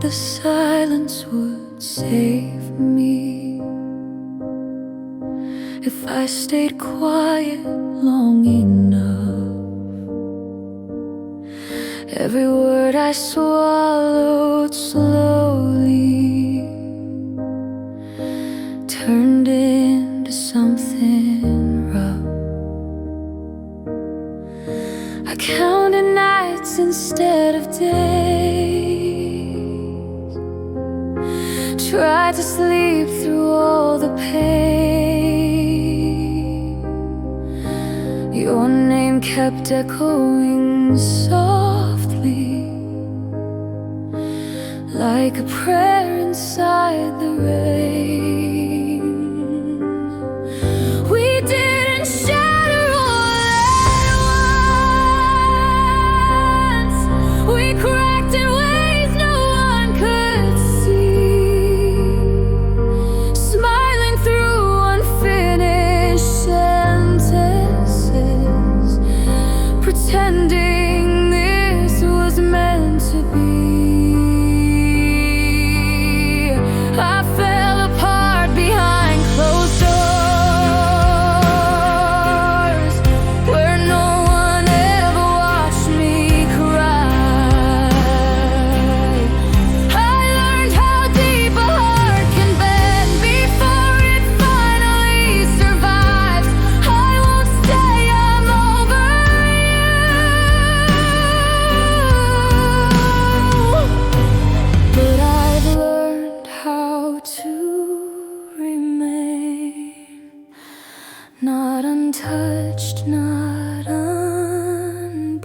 the silence would save me if I stayed quiet long enough. Every word I swallowed slowly turned into something rough. I counted nights instead of days, tried to sleep through all the pain. Your name kept echoing softly, like a prayer inside the rain. We didn't shatter all at once. We cracked in ways no one could see, smiling through unfinished sentences, pretending this was meant to be. I fell apart behind closed doors, where no one ever watched me cry. I learned how deep a heart can bend before it finally survives. I won't say I'm over you, but I've learned how to remain, not untouched, not unbroken,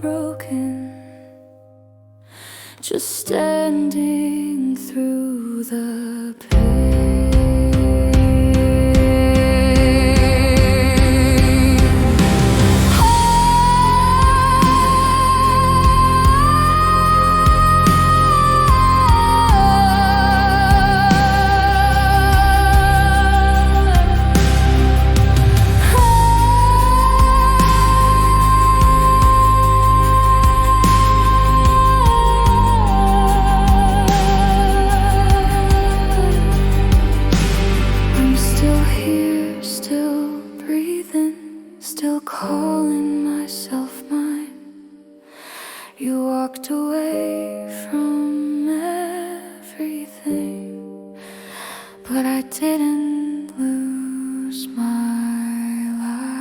just standing through the pain. I'm still here, still breathing, still calling myself mine. You walked away from everything, but I didn't lose my life.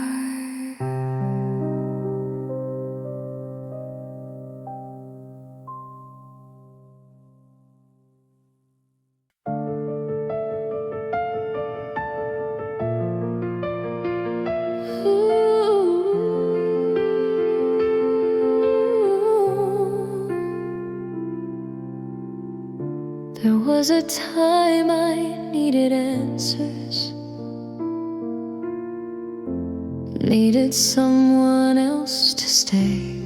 There was a time I needed answers, needed someone else to stay.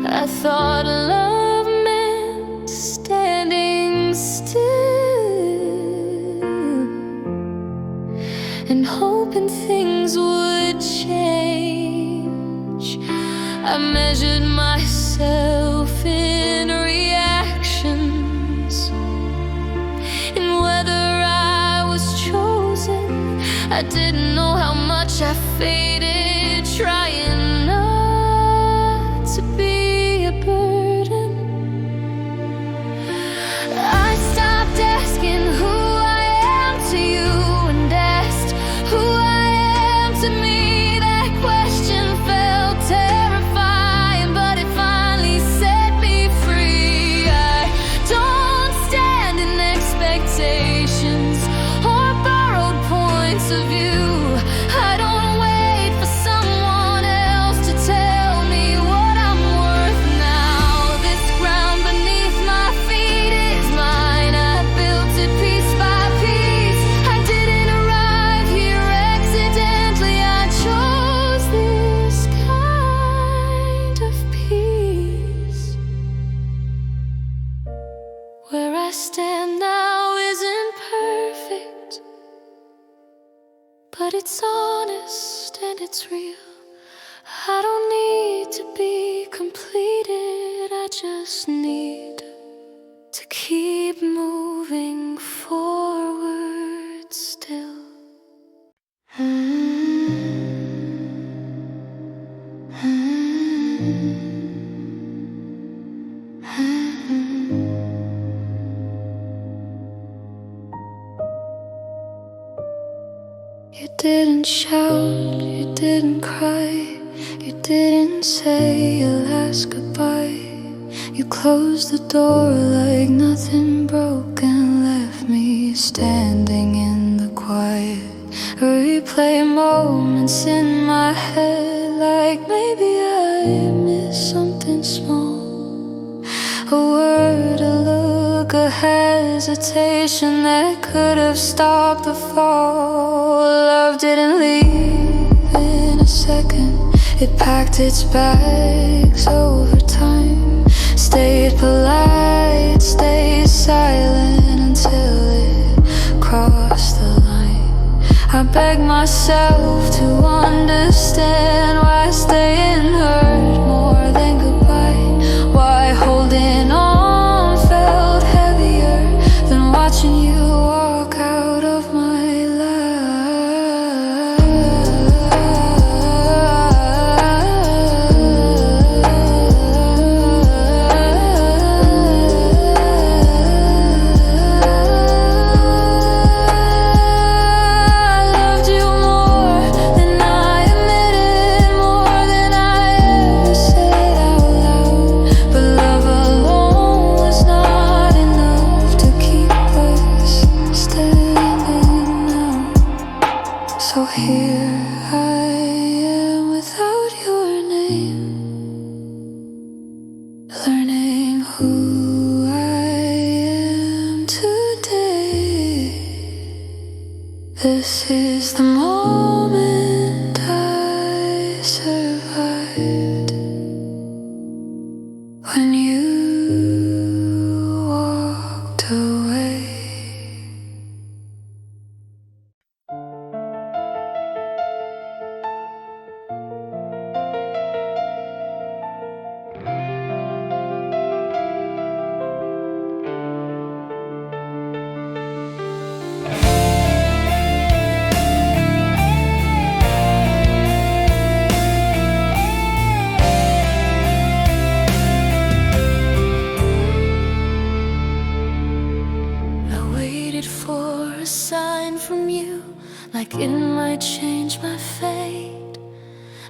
I thought love meant standing still and hoping things would change. I measured myself in reactions, and whether I was chosen. I didn't know how much I faded, trying not to be a burden. I stopped asking who I am to you and asked who I am to me. That question felt terrifying, but it finally set me free. I don't stand in expectations or borrowed points of view. I don't wait for someone else to tell me what I'm worth now. This ground beneath my feet is mine. I built it piece by piece. I didn't arrive here accidentally. I chose this kind of peace. Where I stand now isn't perfect, but it's honest and it's real. I don't need to be completed, I just need keep moving forward still. You didn't shout, you didn't cry, you didn't say your last goodbye. You closed the door like nothing broke and left me standing in the quiet. Replay moments in my head like maybe I missed something small. A word, a look, a hesitation that could have stopped the fall. Love didn't leave in a second. It packed its bags over time. Stayed polite, stayed silent until it crossed the line. I begged myself to understand why staying hurt more than goodbye. Why holding on felt heavier than watching you walk out of my life. So here I am without your name, learning who I am today. This is the moment I survived when you walked away. For a sign from you, like it might change my fate.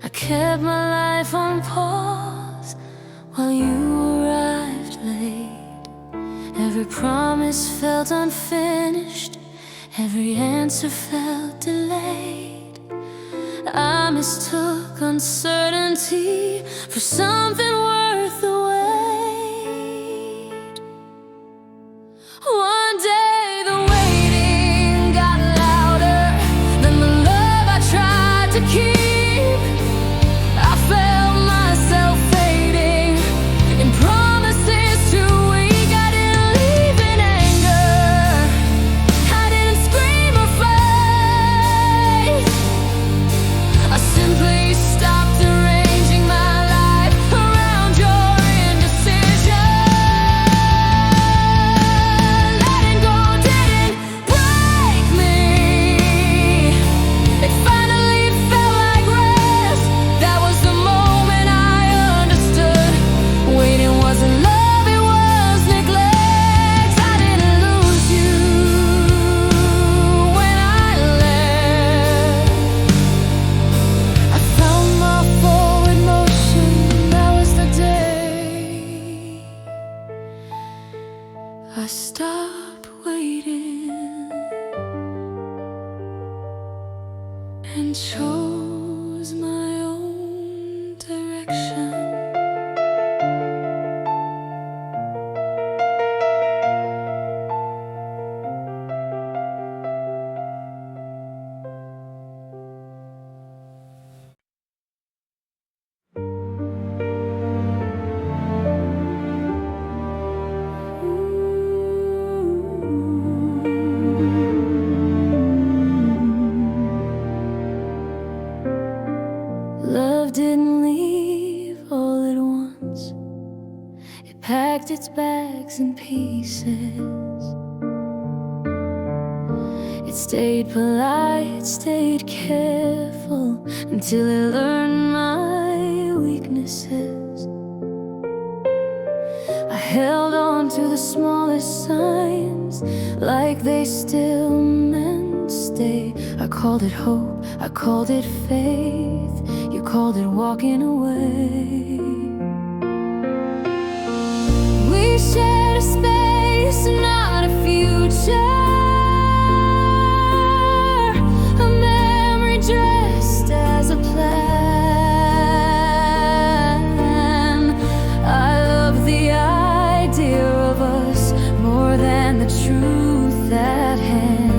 I kept my life on pause while you arrived late. Every promise felt unfinished, every answer felt delayed. I mistook uncertainty for something worth the wait. One day I stopped waiting and chose my own direction. Love didn't leave all at once. It packed its bags bags and pieces. It stayed polite, stayed careful, until it learned my weaknesses. I held on to the smallest signs, like they still meant stay. I called it hope, I called it faith, you called it walking away. We shared a space, not a future. A memory dressed as a plan. I love the idea of us more than the truth at hand.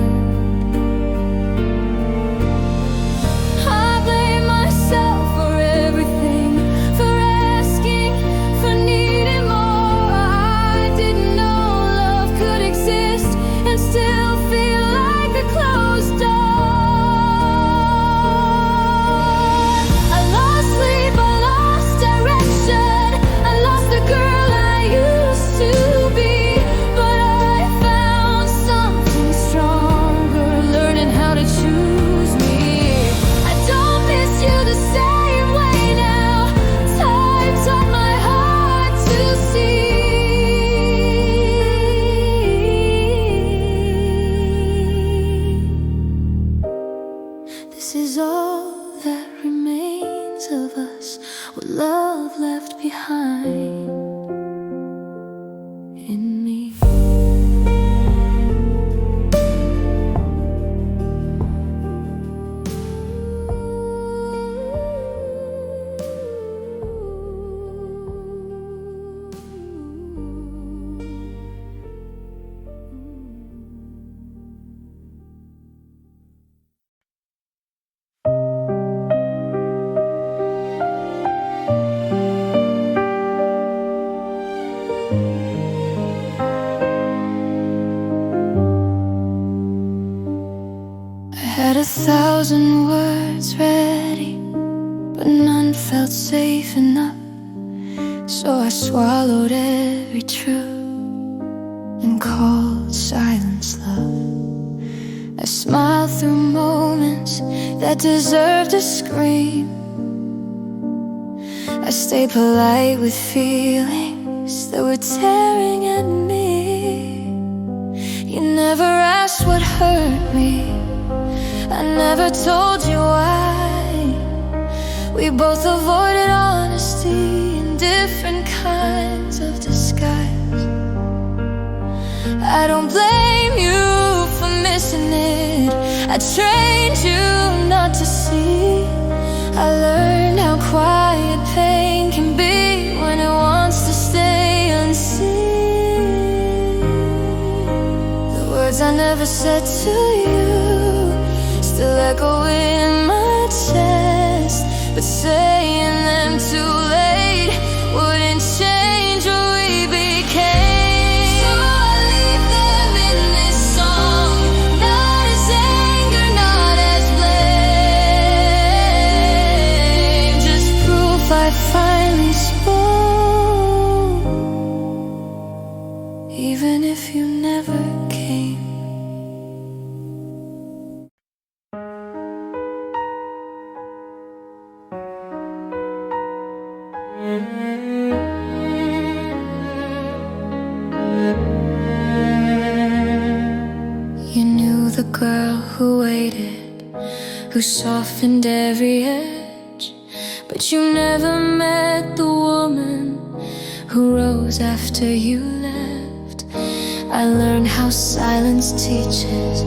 I blame myself for everything, for asking, for needing more. I didn't know love could exist and still feel like a closed door. I lost sleep, I lost direction, I lost the girl I used to be. But I found something stronger, learning how to choose me. I don't miss you the same way now. Time taught my heart to see. This is all that remains of us, what love left behind in me. I had 1,000 words ready, but none felt safe enough. So I swallowed every truth and called silence love. I smiled through moments that deserved a scream. I stayed polite with feelings that were tearing at me. You never asked what hurt me, I never told you why. We both avoided honesty in different kinds of disguise. I don't blame you for missing it, I trained you not to see. I learned how quiet pain can be when it wants to stay unseen. The words I never said to you still echo in my chest, but saying them too late wouldn't change what we became. So I leave them in this song, not as anger, not as blame, just proof I finally spoke, even if you never came. You knew the girl who waited, who softened every edge, but you never met the woman who rose after you left. I learned how silence teaches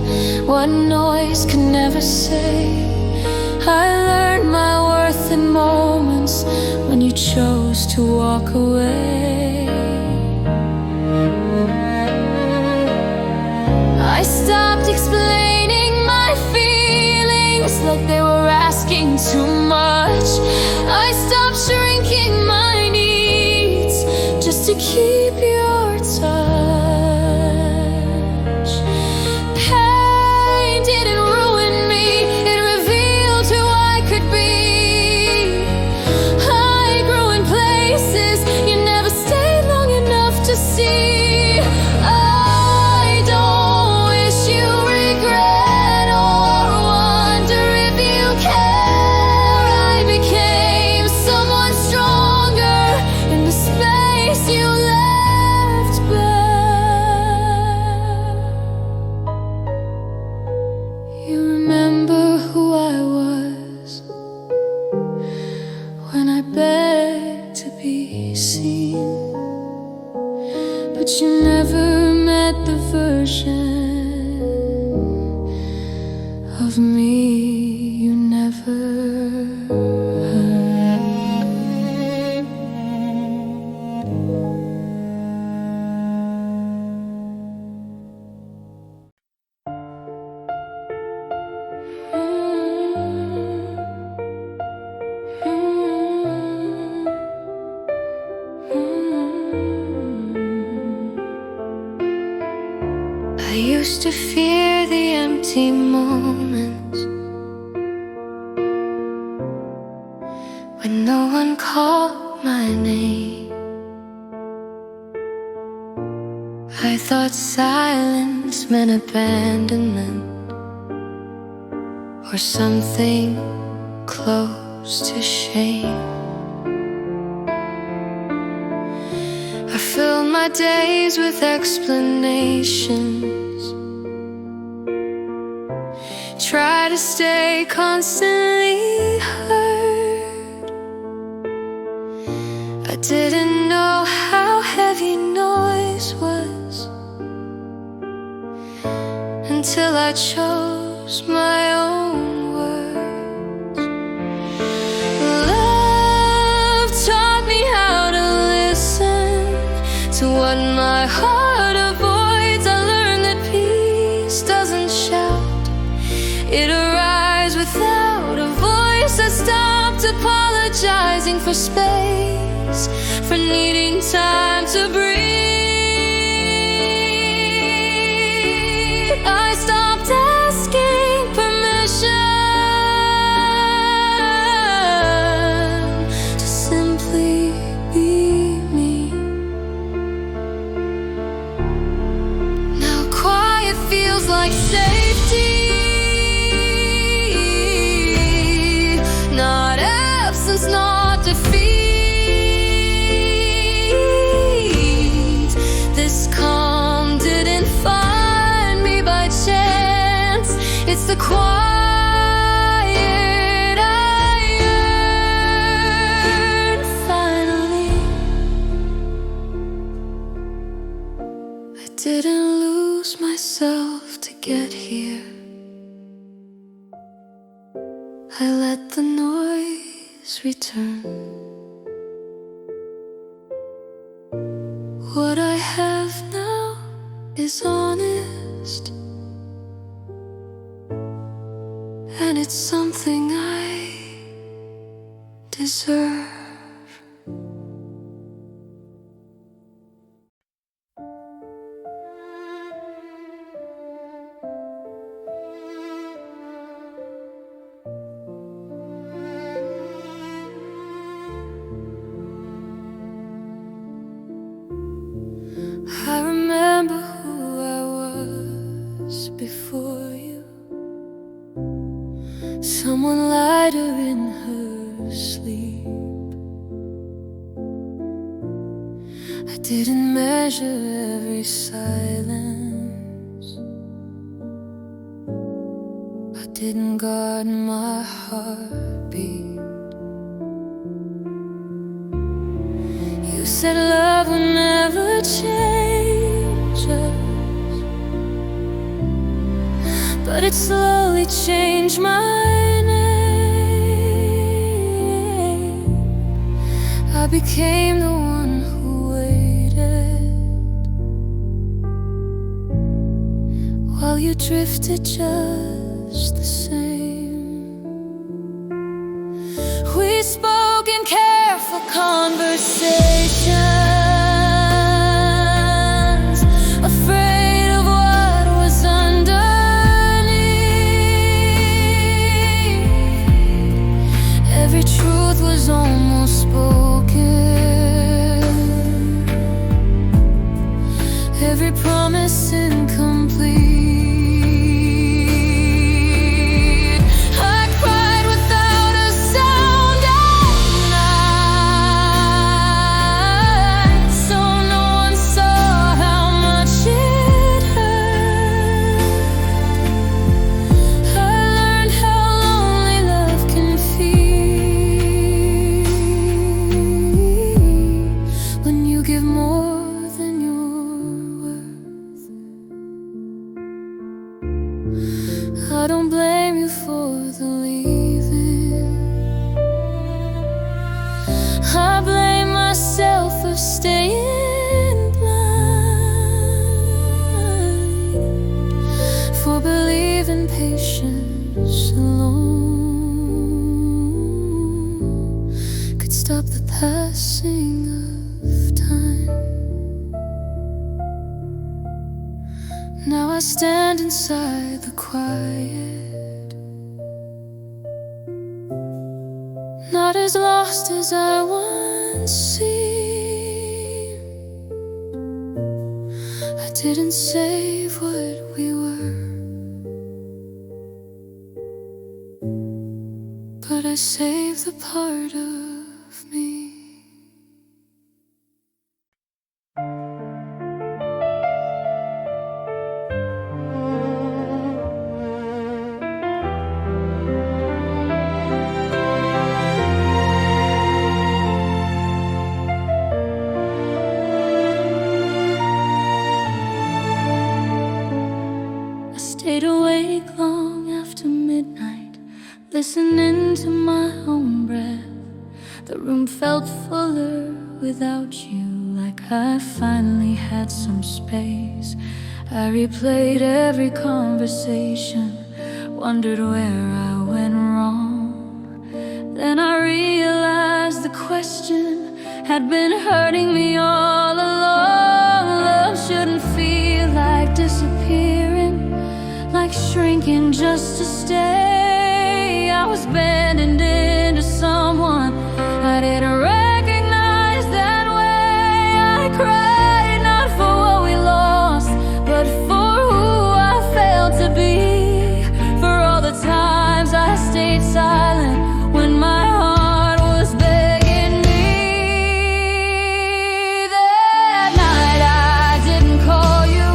what noise could never say. I learned my worth in moments when you chose to walk away. I stopped explaining my feelings like they were asking too much. I stopped shrinking my needs just to keep your touch. Pain didn't ruin me, it revealed who I could be. I grew in places you never stayed long enough to see. of me you never heard. I used to fear the empty moments when no one called my name. I thought silence meant abandonment or something close to shame. I filled my days with explanations, try to stay constantly heard. I didn't know how heavy noise was until I chose my own words. Love taught me how to listen to what my heart avoids. I learned that peace doesn't shout, it arrives without a voice. I stopped apologizing for space, for needing time to breathe. I stopped asking permission to simply be me. Now quiet feels like safety, not absence, not defeat. This calm didn't find me by chance. It's the quiet I earned finally. I didn't lose myself to get here. I let the noise return. What I have now is honest, and it's something I deserve. I remember who I was before you, someone lighter in her sleep. I didn't measure every silence, I didn't guard my heartbeat. You said love would never change us, but it slowly changed my name. I became the one who waited while you drifted just the same. We spoke in careful conversations, afraid of what was underneath. Every truth was almost spoken, every promise incomplete. I don't blame you for the leaving. I blame myself for staying blind, for believing patience alone could stop the passing of time. Now I stand inside the quiet, not as lost as I once seemed. I didn't save what we were, but I saved the part of me. Stayed awake long after midnight, listening to my own breath. The room felt fuller without you, like I finally had some space. I replayed every conversation, wondered where I went wrong. Then I realized the question had been hurting me all along. Love shouldn't feel like disappearing, like shrinking just to stay. I was bending into someone I didn't recognize that way. I cried not for what we lost, but for who I failed to be. For all the times I stayed silent when my heart was begging me. That night I didn't call you,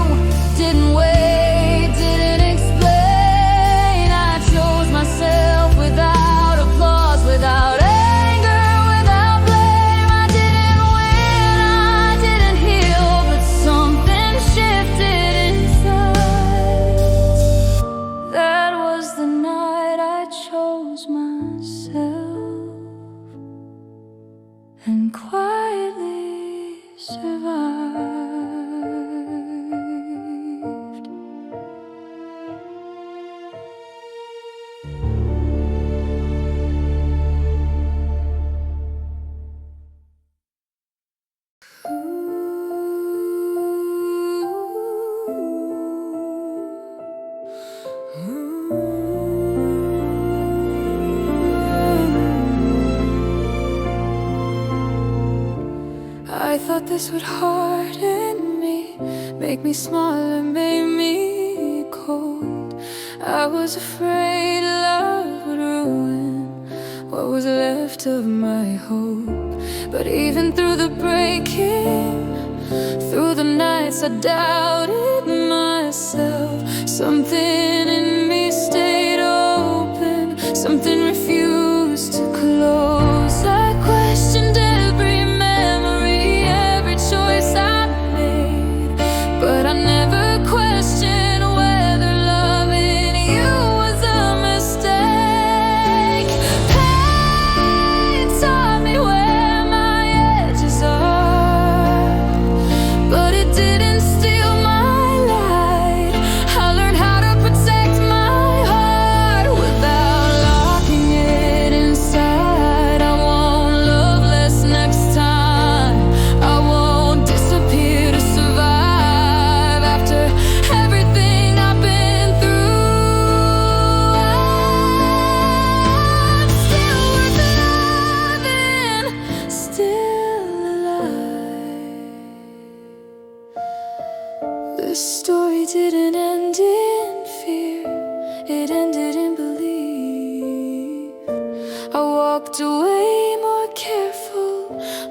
didn't wait, didn't explain. I chose myself without applause, without anger, without blame. I didn't win, I didn't heal, but something shifted inside. That was the night I chose myself and quietly survived. I thought this would harden me, make me smaller, make me cold. I was afraid love would ruin what was left of my hope. But even through the breaking, through the nights I doubted myself. Something in me stayed open, something refused to close. I questioned every memory, every choice I made, but I never questioned whether loving you was a mistake. Pain taught me where my edges are, but it didn't steal my light. I learned how to protect my heart without locking it inside. I won't love less next time. I won't disappear to survive. After everything I've been through, I'm still worth loving, still alive. This story didn't end in fear, it ended in belief. I walked away more careful,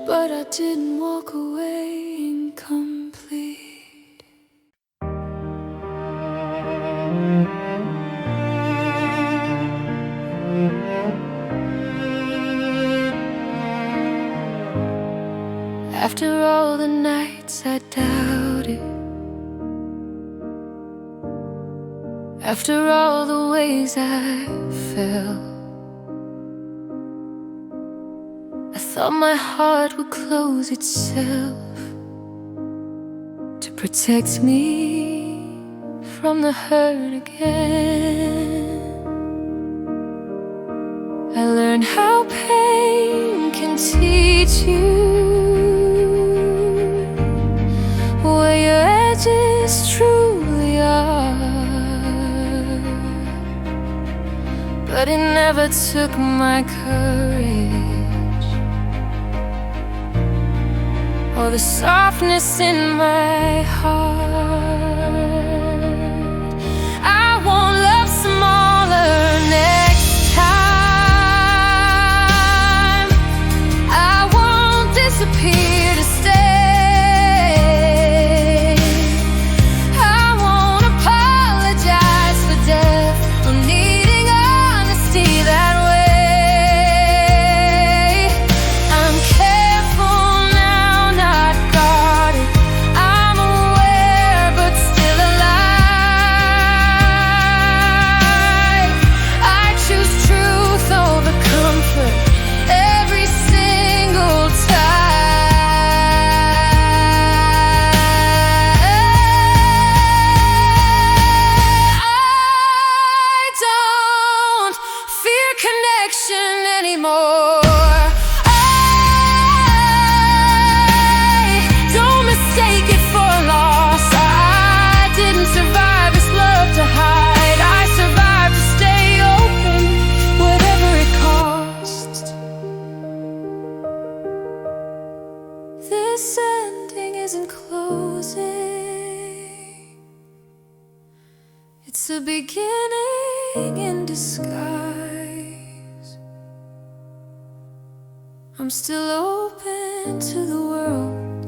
but I didn't walk away incomplete. After all the nights I doubted, After all the ways I fell, I thought my heart would close itself to protect me from the hurt again. I learned how pain can teach you where your edges truly are, but it never took my courage or the softness in my heart. I won't love smaller next time. I won't disappear to stay. I won't apologize for death or needing honesty that way. I'm careful now, not guarded. I'm aware but still alive. I choose truth over comfort every single time. I don't fear connection anymore. I don't mistake it for loss. I didn't survive this love to hide. I survived to stay open, whatever it costs. This ending isn't closing, it's a beginning in disguise. I'm still open to the world,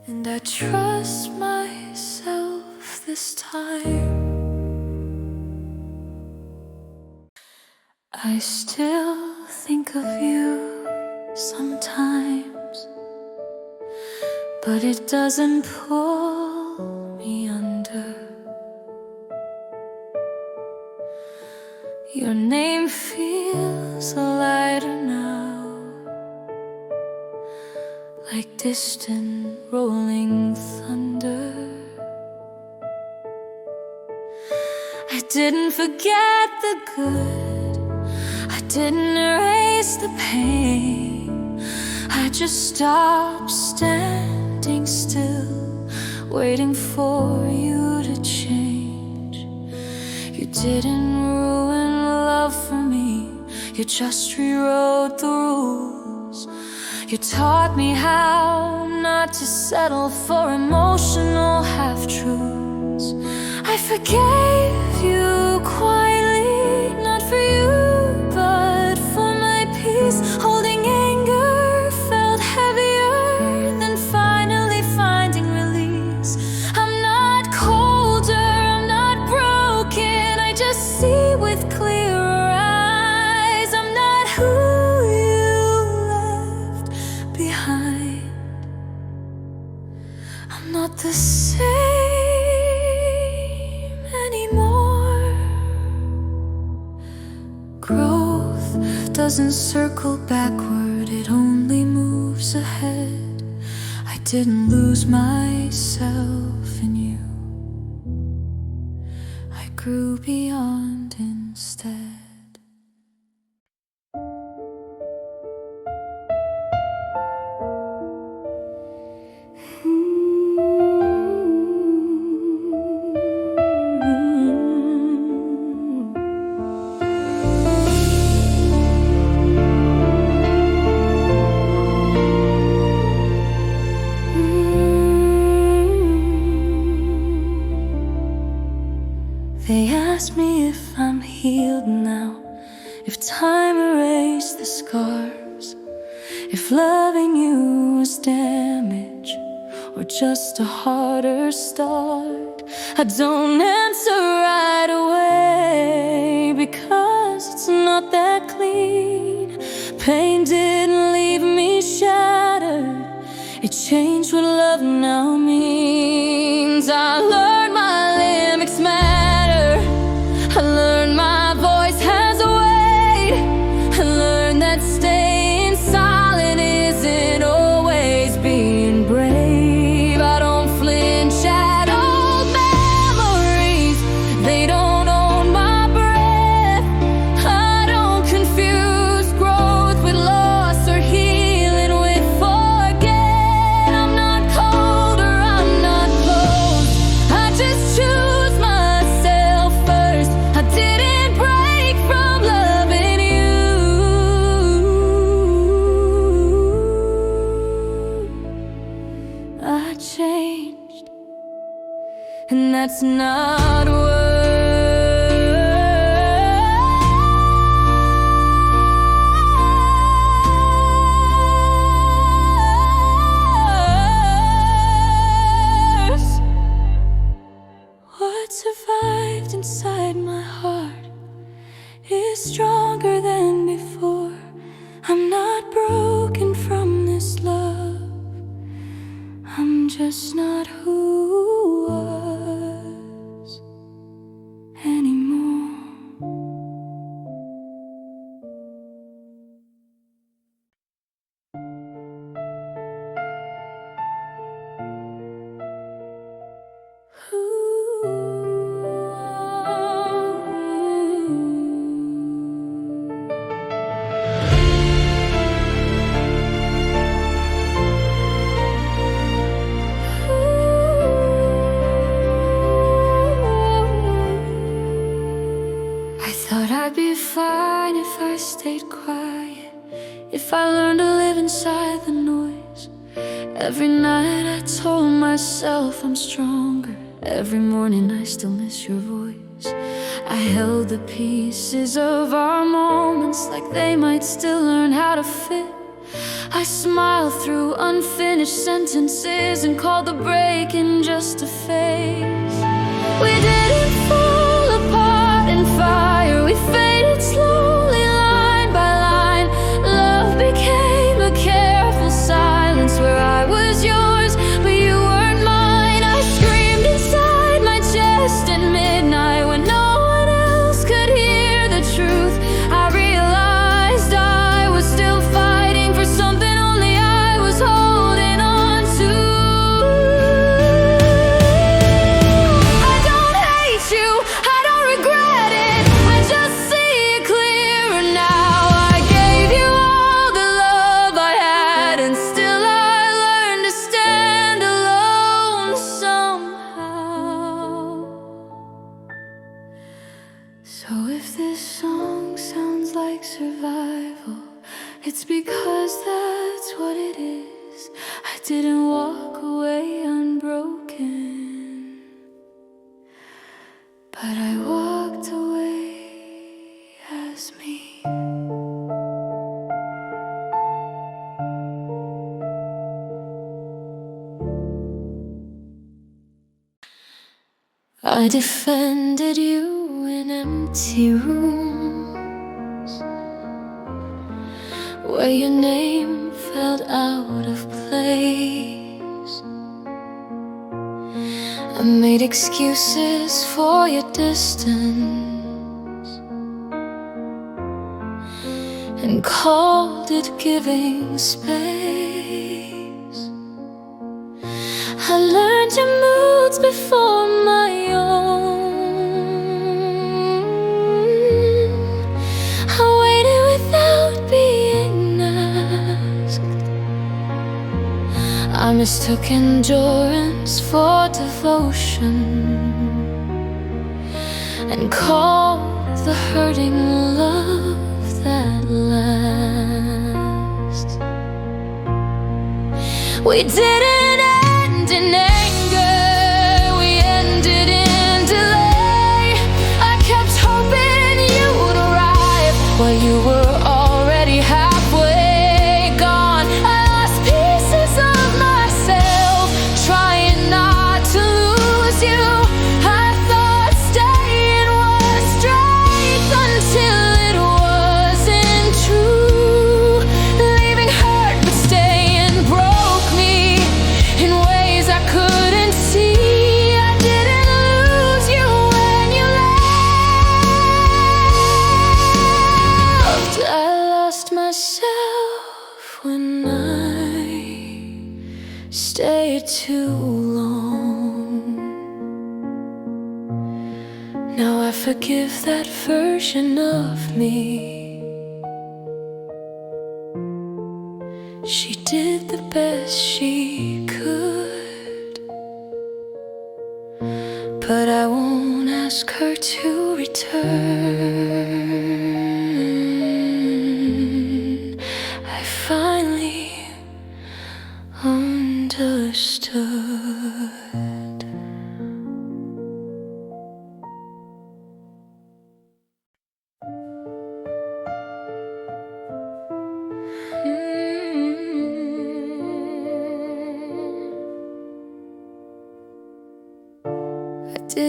and I trust myself this time. I still think of you sometimes, but it doesn't pull me under. Your name feels lighter now, like distant rolling thunder. I didn't forget the good, I didn't erase the pain. I just stopped standing still, waiting for you to change. You didn't ruin love for me, you just rewrote the rules. You taught me how not to settle for emotional half-truths. I forgave you quietly, not for you, but for my peace. Holding anger felt heavier than finally finding release. I'm not colder, I'm not broken, I just see with clearer eyes. I'm not who you left behind. I'm not the same anymore. Growth doesn't circle backward, it only moves ahead. I didn't lose myself in you, I grew beyond instead. They ask me if I'm healed now, if time erased the scars, if loving you was damage or just a harder start. I don't answer right away because it's not that clean. Pain didn't leave me shattered, it changed what love now means. I learned my limits matter. that's not worse. What survived inside my heart is stronger than before. I'm not broken from this love, I'm just not who was anymore. I'd be fine if I stayed quiet, if I learned to live inside the noise. Every night I told myself I'm stronger. Every morning I still miss your voice. I held the pieces of our moments like they might still learn how to fit. I smiled through unfinished sentences and called the break-in just a phase. We didn't fall apart in fire, we faded slowly line by line. Love became a careful silence where I was yours but you weren't mine. I screamed inside my chest at midnight when no one else could hear the truth. I realized I was still fighting for something only I was holding on to. I don't hate you, I don't regret it, I just see it clearer now. I gave you all the love I had and still I learned to stand alone somehow. So if this song sounds like survival, it's because that's what it is. I didn't walk away unbroken, but I walked away as me. I defended you in empty rooms where your name felt out of place. I made excuses for your distance and called it giving space. I learned your moods before my own. I waited without being asked. I mistook endurance for devotion and called the hurting love that lasts. We didn't end in anger, we ended in delay. I kept hoping you would arrive while you were already halfway gone. I lost pieces of myself trying not to lose you. I thought staying was strength until it wasn't true. Leaving hurt but staying broke me in ways I couldn't see. I didn't lose you when you left. I lost myself when I stayed too long. Now I forgive that version of me. She did the best she could, but I won't ask her to return. I finally understood.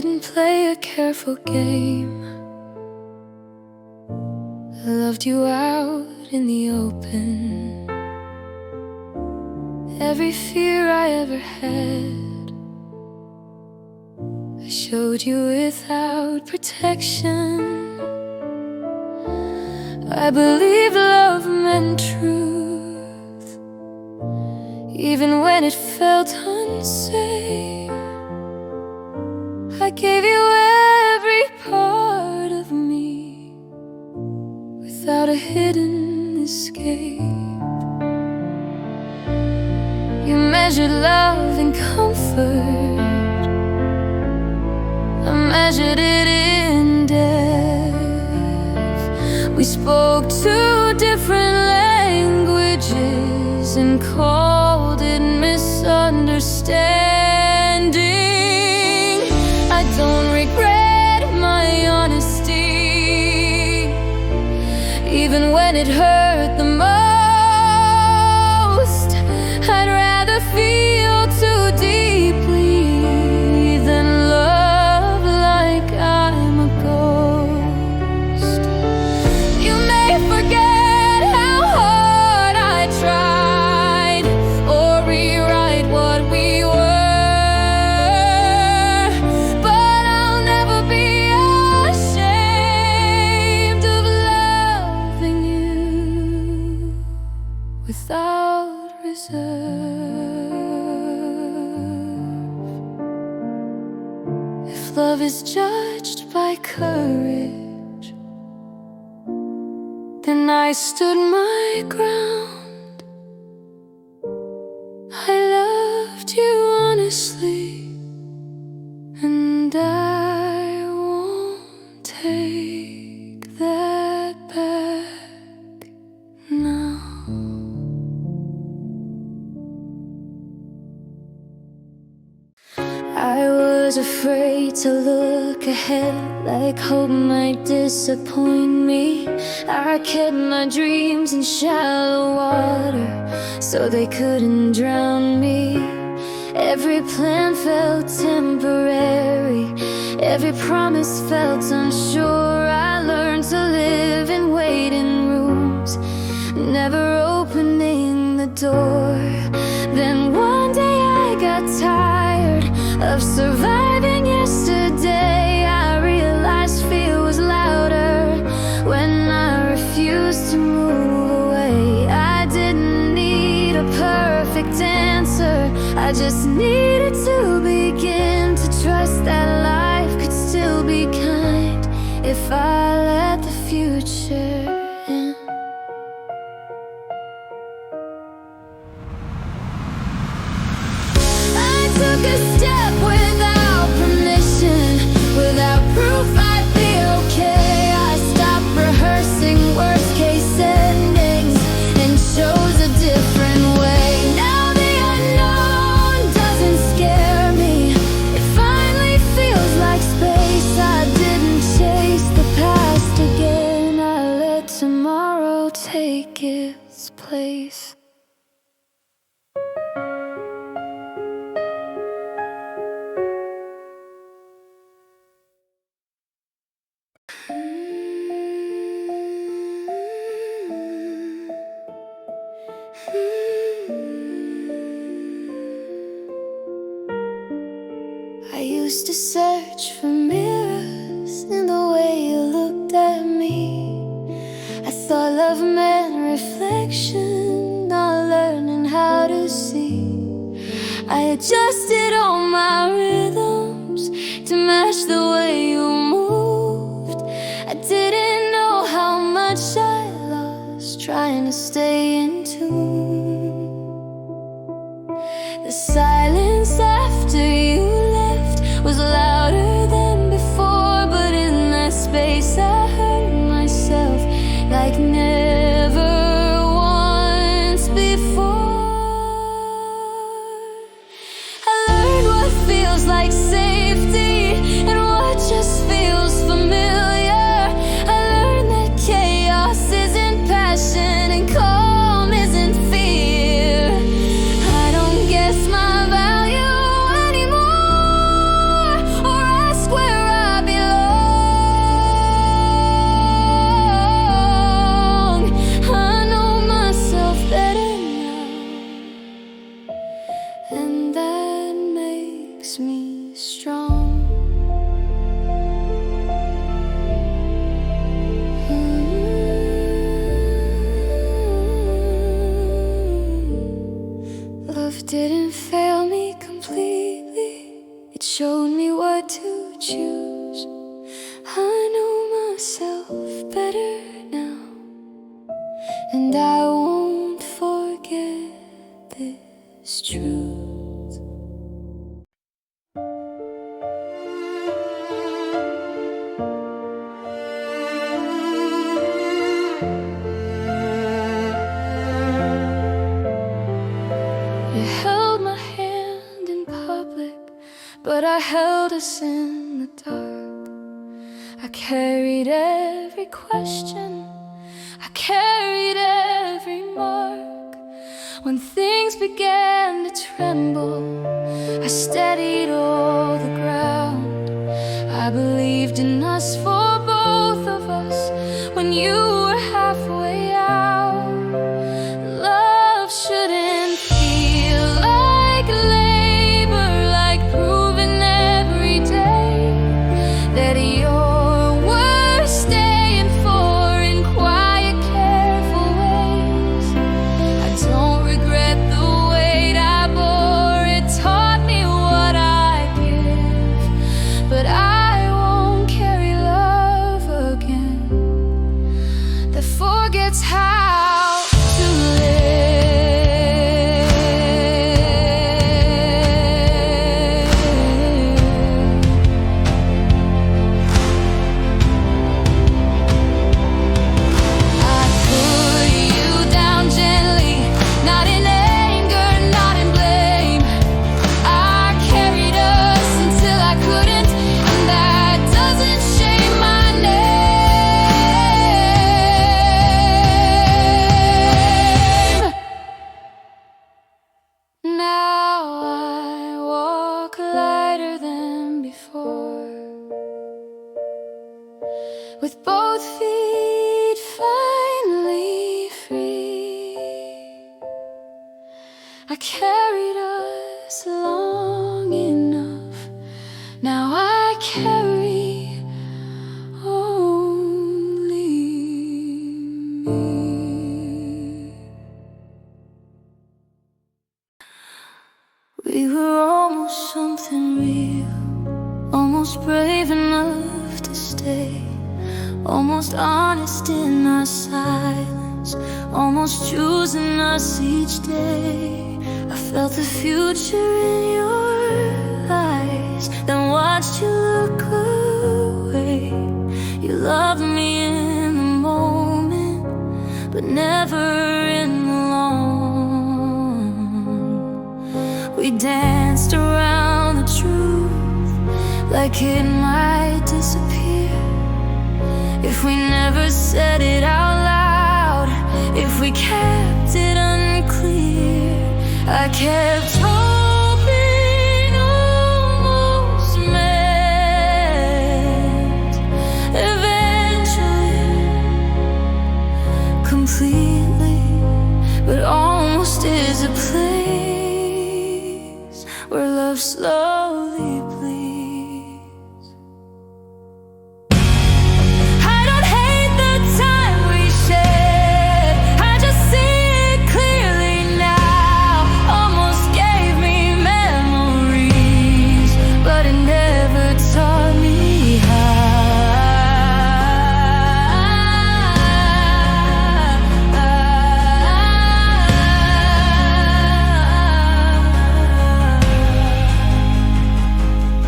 didn't play a careful game. I loved you out in the open. Every fear I ever had, I showed you without protection. I believed love meant truth, even when it felt unsafe. I gave you every part of me without a hidden escape. You measured love in comfort, I measured it in depth. We spoke two different languages and called it misunderstanding. I don't regret my honesty, even when it hurt the most. I'd rather feel too deeply than love like I'm a ghost. You may forget how hard I tried, or rewrite what we were, but I'll never be ashamed of loving you without reserve. If love is judged by courage, then I stood my ground. I loved you honestly, and I won't take that back now. I was afraid to look ahead, like hope might disappoint me. I kept my dreams in shallow water so they couldn't drown me. Every plan felt temporary, every promise felt unsure. I learned to live in waiting rooms, never opening the door. Then one day I got tired of surviving yesterday. I realized fear was louder when I refused to move away. I didn't need a perfect answer, I just needed to begin to trust that life could still be kind if I let the future in. I took a step without permission, without proof I'd be okay. I stopped rehearsing worst case endings and chose a different way. Now the unknown doesn't scare me, it finally feels like space. I didn't chase the past again, I let tomorrow take its place. I used to search for mirrors in the way you looked at me. I thought love meant reflection, not learning how to see. I adjusted all my rhythms to match the way you moved. I didn't know how much I lost trying to stay in tune. The silence after you left was louder than before, but in that space I heard myself like never once before. I learned what feels like safety and what and I won't forget this truth. You held my hand in public, but I held us in the dark. I carried every question, I carried every mark. When things began to tremble, I steadied all the ground. I believed in us for both of us when you were halfway out. Love shouldn't feel like labor, like proving every day that you're worth staying for in quiet, careful ways. I don't regret the weight I bore, it taught me what I give, but I won't carry love again that forgets how to live. I put you down gently, not in anger, not in blame. I carried us until I couldn't, and that doesn't shame my name. Now I walk lighter than before, with both feet finally free. I carried us long enough, now I carry only me. We were almost something real, almost brave enough to stay, almost honest in our silence, almost choosing us each day. I felt the future in your eyes, then watched you look away. You loved me in the moment, but never in the long. We danced around the truth like it might disappear if we never said it out loud, if we kept it unclear. I kept hoping, almost meant, eventually, completely, but almost is a place where love slowly bleeds. I don't hate the time we shared, I just see it clearly now. Almost gave me memories, but it never taught me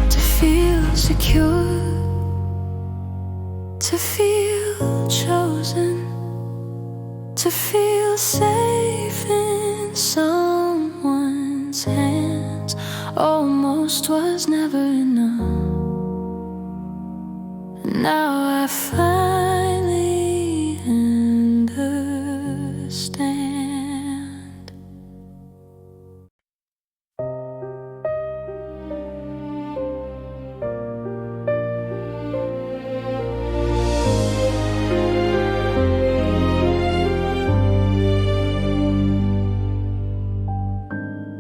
to feel secure, to feel chosen, to feel safe in someone's hands. Almost was never enough. Now I finally understand.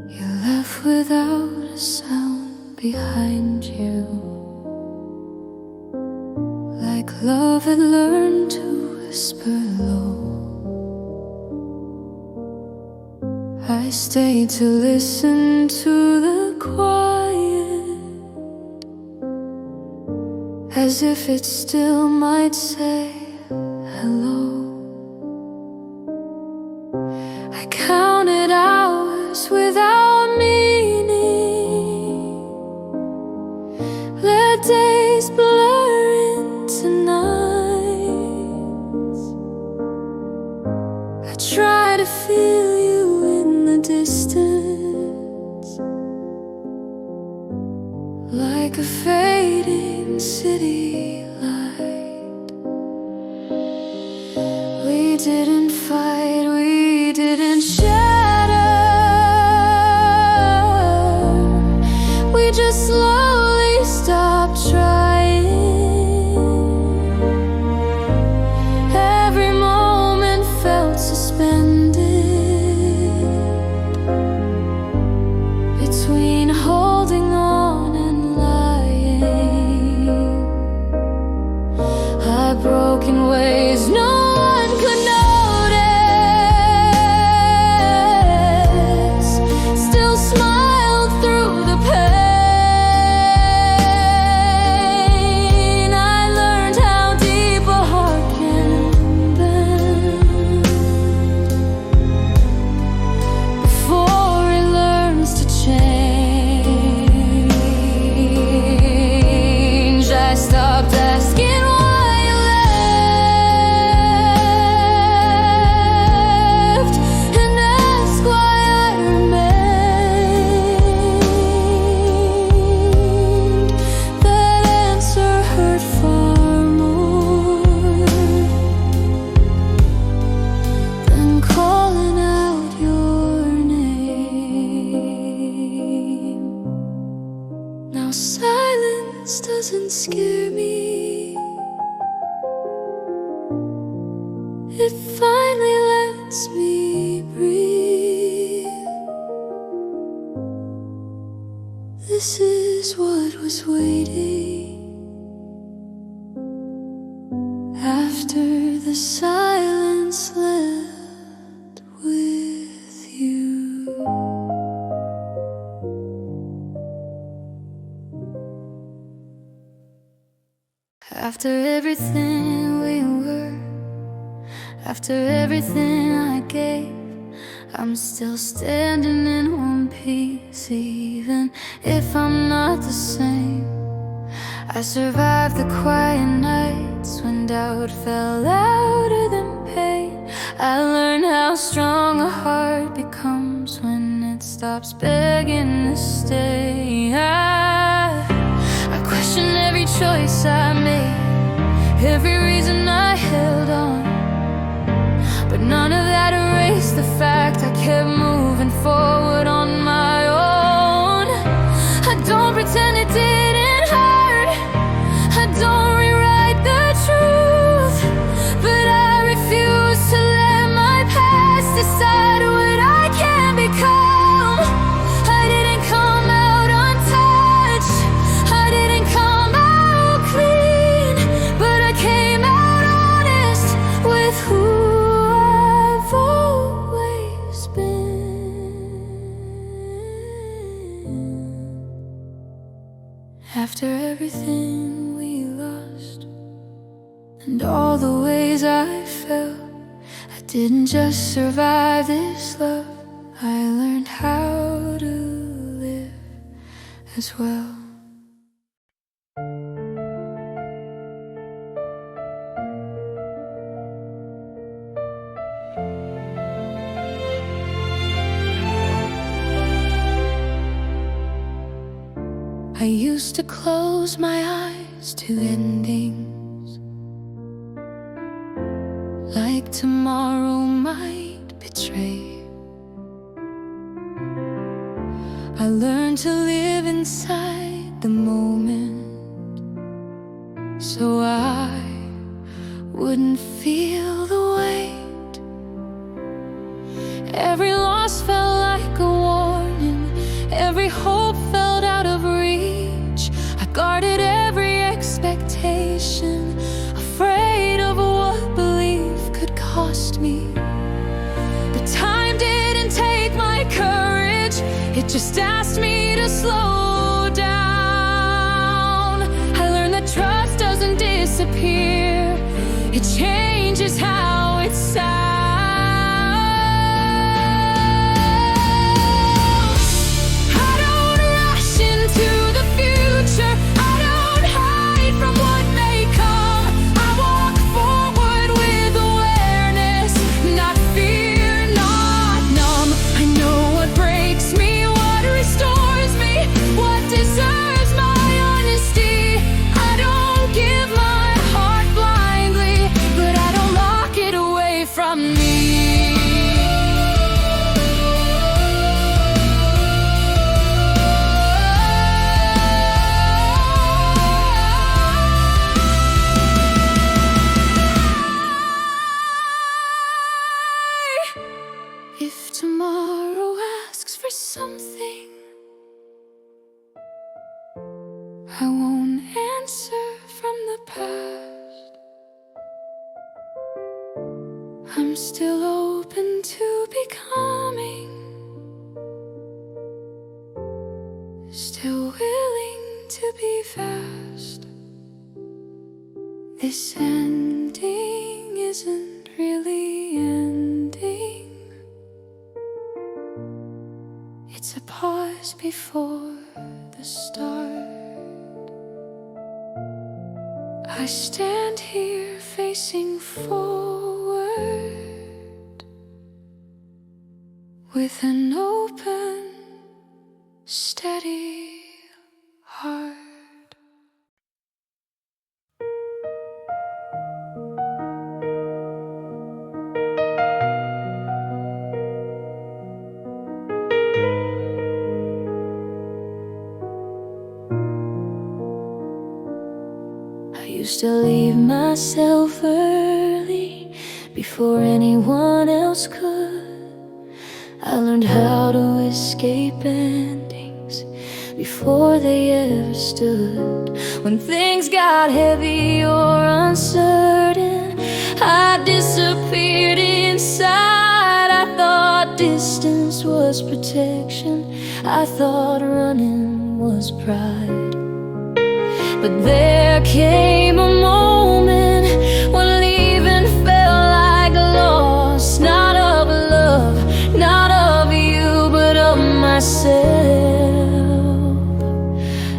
You left without a sound behind you, like love had learned to whisper low. I stayed to listen to the quiet, as if it still might say hello. didn't fight, we didn't shatter. We just slowly stopped trying. Every moment felt suspended between holding on and lying. I broke in ways no one could notice. Still smiled through the pain. I learned how deep a heart can bend before it learns to change. I stopped asking doesn't scare me. It finally lets me breathe. This is what was waiting after the silence left with you. After everything we were, after everything I gave, I'm still standing in one piece. Even if I'm not the same, I survived the quiet nights when doubt fell louder than pain. I learned how strong a heart becomes when it stops begging to stay. I question every choice I made, every reason I held on, but none of that erased the fact I kept moving forward on my own. I don't pretend it didn't hurt, I don't rewrite the truth, but I refuse to let my past decide what I can become. I didn't come out untouched, I didn't come out clean, but I came out honest with who I've always been. After everything we lost and all the ways I felt, I didn't just survive this love, I learned how to live as well. I used to close my eyes to endings, like tomorrow might betray. I learned to live inside the moment so I wouldn't feel the weight. Every loss felt like a warning, every hope felt out of reach. I guarded every expectation, afraid of what belief could cost me. But time didn't take my courage, it just asked me to slow down. I learned that trust doesn't disappear, it changes how it sounds. But I'm still open to becoming, still willing to be fast. This ending isn't really ending. It's a pause before the start. I stand here facing forward with an open, steady heart. I used to leave myself early before anyone else could. I learned how to escape endings before they ever stood. When things got heavy or uncertain, I disappeared inside. I thought distance was protection, I thought running was pride. But there came a moment when leaving felt like a loss. Not of love, not of you, but of myself,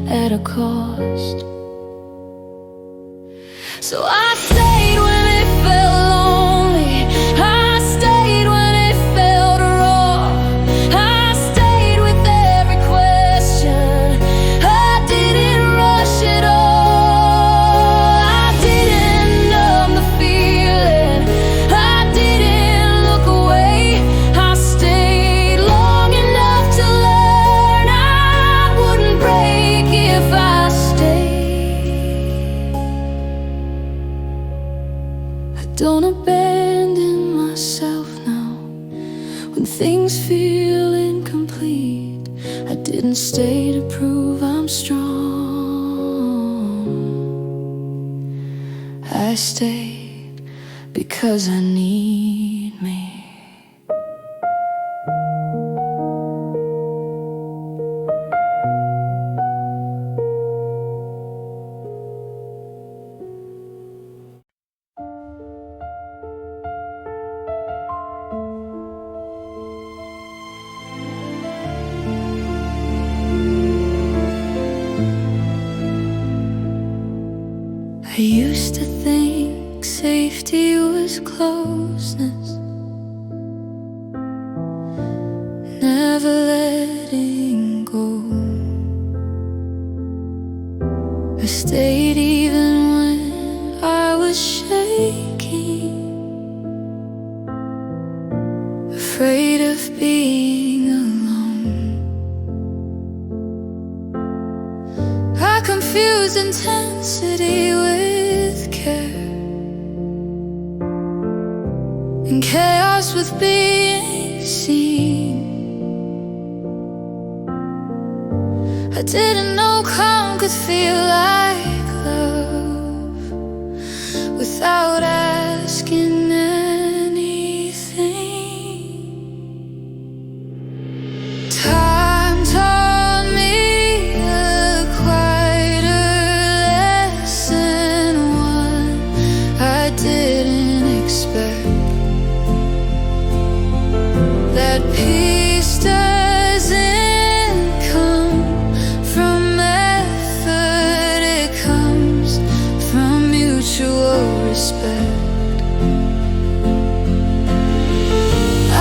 at a cost. So I stayed when it felt lonely, I stayed when it felt raw, I stayed with every question, I didn't rush it all. I didn't numb the feeling, I didn't look away, I stayed long enough to learn I wouldn't break if I stayed. I don't abandon myself now when things feel incomplete. I didn't stay to prove I'm strong. I stayed because I need me. I used to think safety was closeness, never letting go. I stayed even when I was shaking, afraid of being alone. I confused intensity with care, and chaos with being seen. I didn't know calm could feel like love without asking anything. Time taught me a quieter lesson, one I didn't expect. That peace doesn't come from effort, it comes from mutual respect.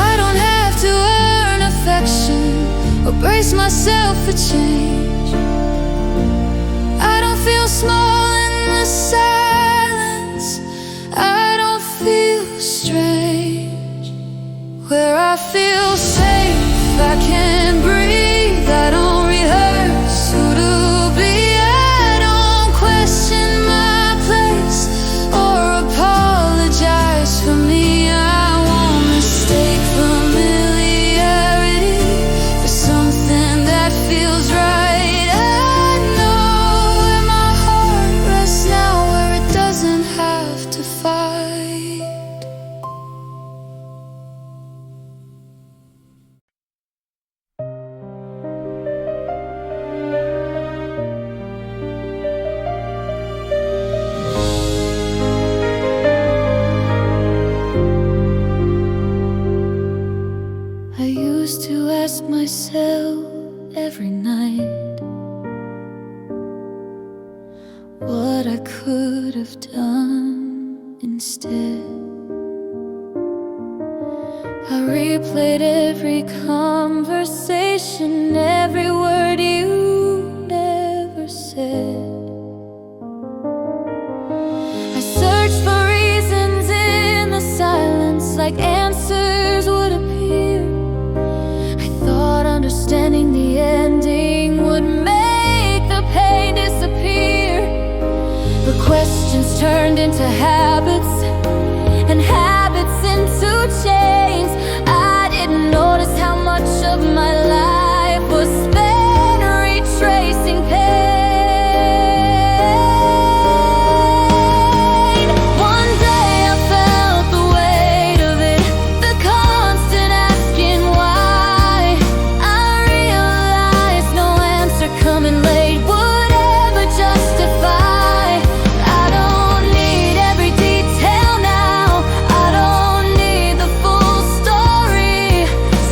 I don't have to earn affection or brace myself for change. I don't feel small in the silence, I don't feel strange. Where I feel safe, I can breathe, I don't rehearse who to be. I don't question my place or apologize for me. I won't mistake familiarity for something that feels right. I know where my heart rests now, where it doesn't have to fight. instead. I replayed every conversation, every word you never said. I searched for reasons in the silence, like answers would appear. I thought understanding the ending would make the pain disappear. But questions turned into habits, and habits into chains. I didn't notice how much of my life was spent retracing pain. One day I felt the weight of it, the constant asking why. I realized no answer coming late would ever justify. I don't need every detail now, I don't need the full story.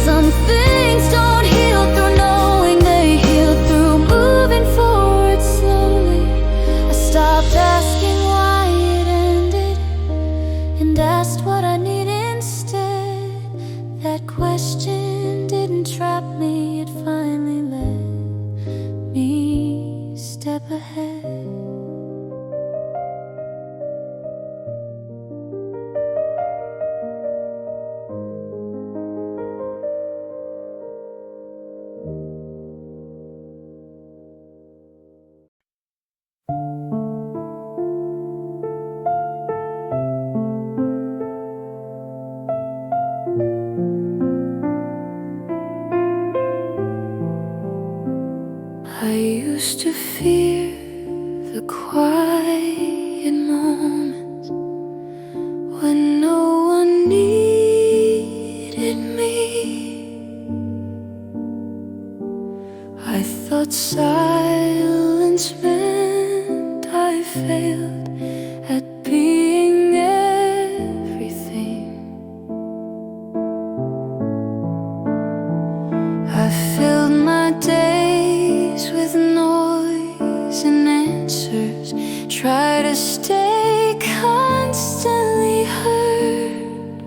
Some things don't heal through knowing, they heal through moving forward slowly. I stopped asking why it ended and asked what I need instead. That question didn't trap me, it finally let me step ahead. I used to fear the quiet moments when no one needed me. I thought silence meant I failed at being everything. I filled my days with noise and answers, try to stay constantly heard.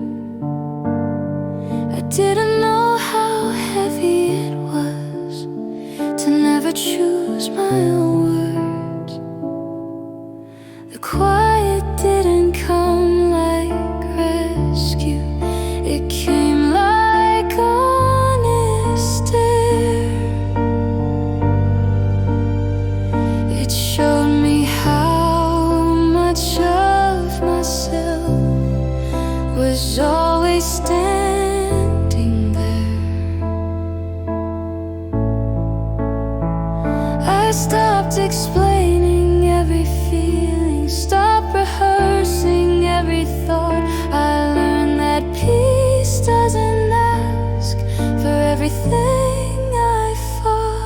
I didn't know how heavy it was to never choose my own words. The quiet didn't come like rescue, it came like honest air. It showed me how much of myself was always standing there. I stopped explaining every feeling, stopped rehearsing every thought. I learned that peace doesn't ask for everything I fought.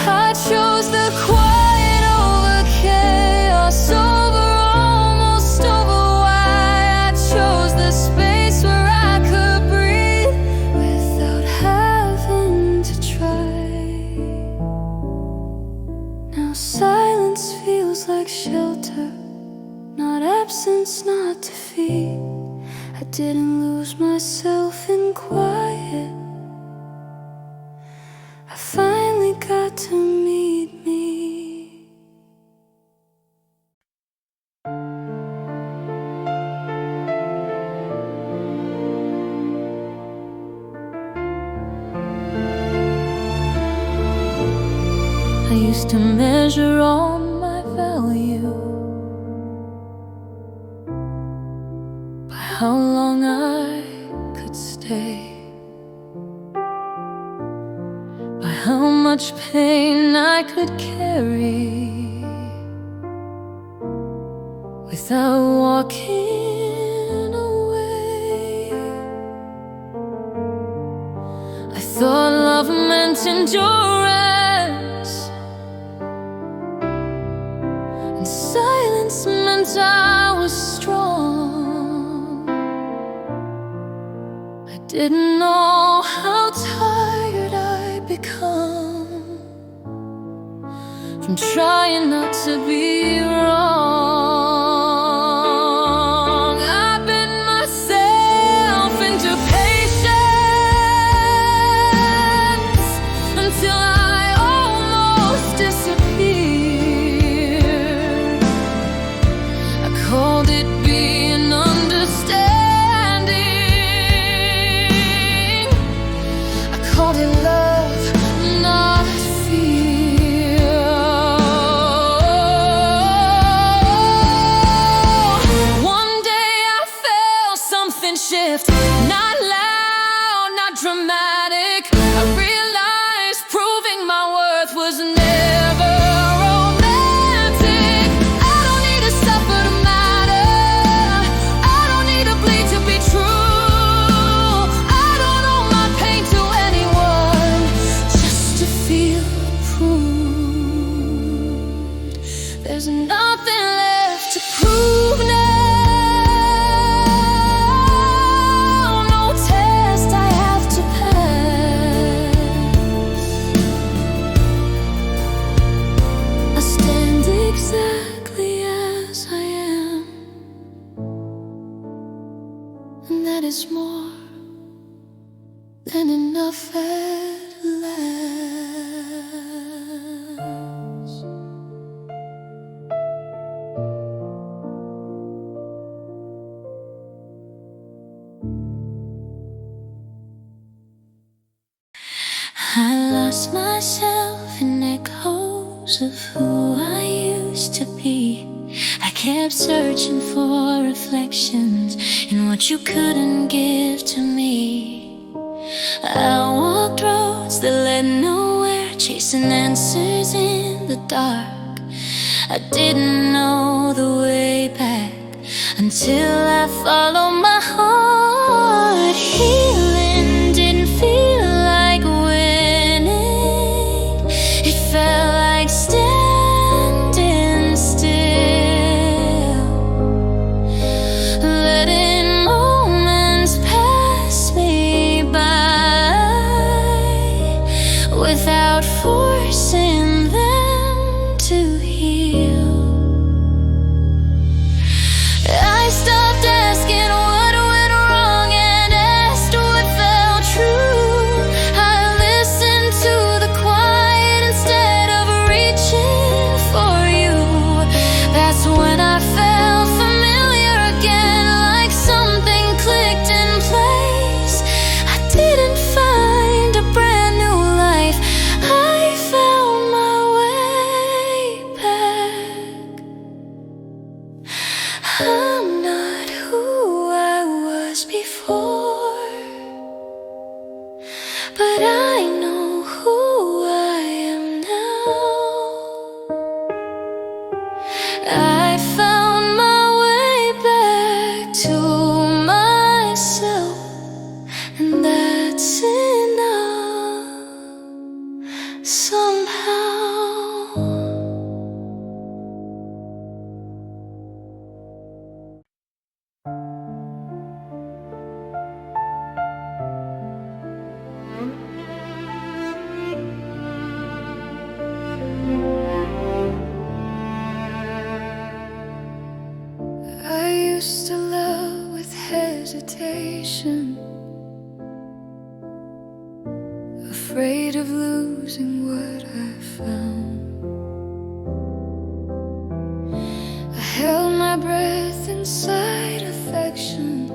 I chose the quiet over chaos, over almost over why. I chose the space where I could breathe without having to try. Now silence feels like shelter, not absence, not defeat. I didn't lose myself in quiet, I finally got to meet me. I used to measure all my value by how long I could stay, by how much pain I could carry without walking away. I thought love meant endurance, and silence meant I was strong. I didn't know how tired I'd become from trying not to be wrong. nothing left to prove now. No test I have to pass. I stand exactly as I am, and that is more than enough at last. I lost myself in echoes of who I used to be. I kept searching for reflections in what you couldn't give to me. I walked roads that led nowhere, chasing answers in the dark. I didn't know the way back until I followed my heart. Healing didn't feel like winning, it felt like standing still, letting moments pass me by without forcing them to heal. I stopped asking what went wrong and asked what felt true. I listened to the quiet instead of reaching for you. That's when I felt familiar again, like something clicked in place. I didn't find a brand new life, I found my way back. I'm not who I was before, but I know who I am now. I found my way back to myself, and that's enough somehow. I used to love with hesitation, afraid of losing what I found. I held my breath inside affection,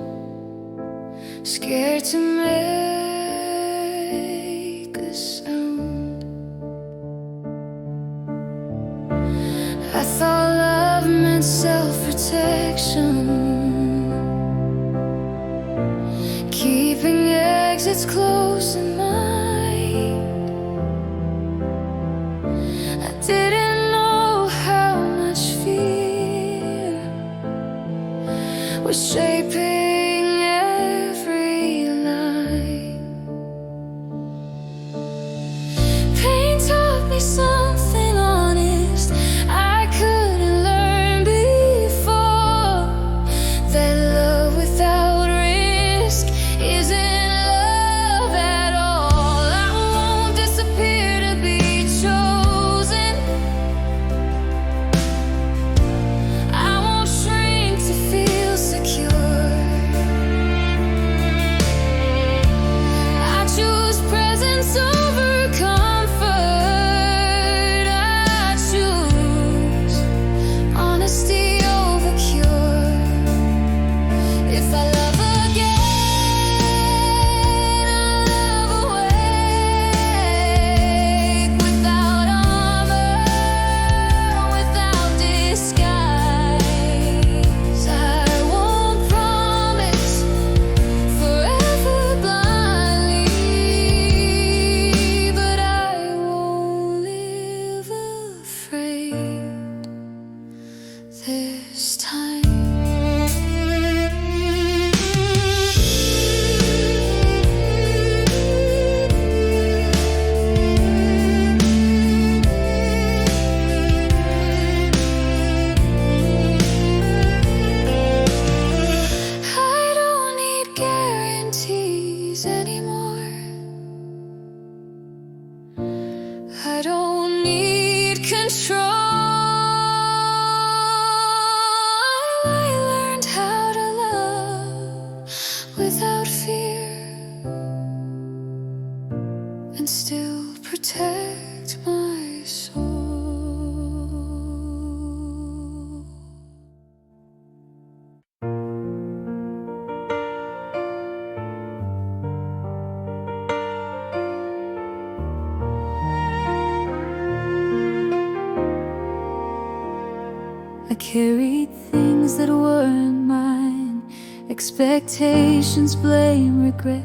scared to make a sound. I thought love meant self-protection, keeping exits close in mind. I didn't know how much fear was shaping every line. Pain taught me something honest I couldn't learn before, that love without risk isn't love at all. I won't disappear to be chosen, I won't shrink to feel secure. I choose presence over comfort, I choose honesty over cure. If I love again, I'll love awake, without armor, without disguise. I won't promise forever blindly, but I won't live afraid this time. I carried things that weren't mine, expectations, blame, regret.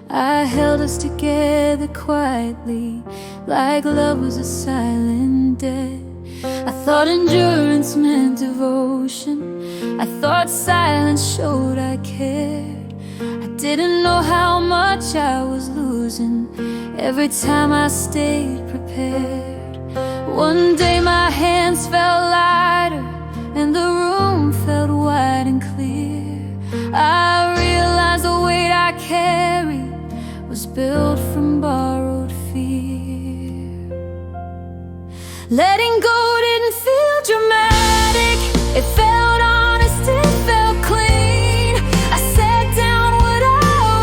I held us together quietly, like love was a silent debt. I thought endurance meant devotion, I thought silence showed I cared. I didn't know how much I was losing every time I stayed prepared. One day my hands felt lighter and the room felt wide and clear. I realized the weight I carried was built from borrowed fear. Letting go didn't feel dramatic, it felt honest, it felt clean. I set down what I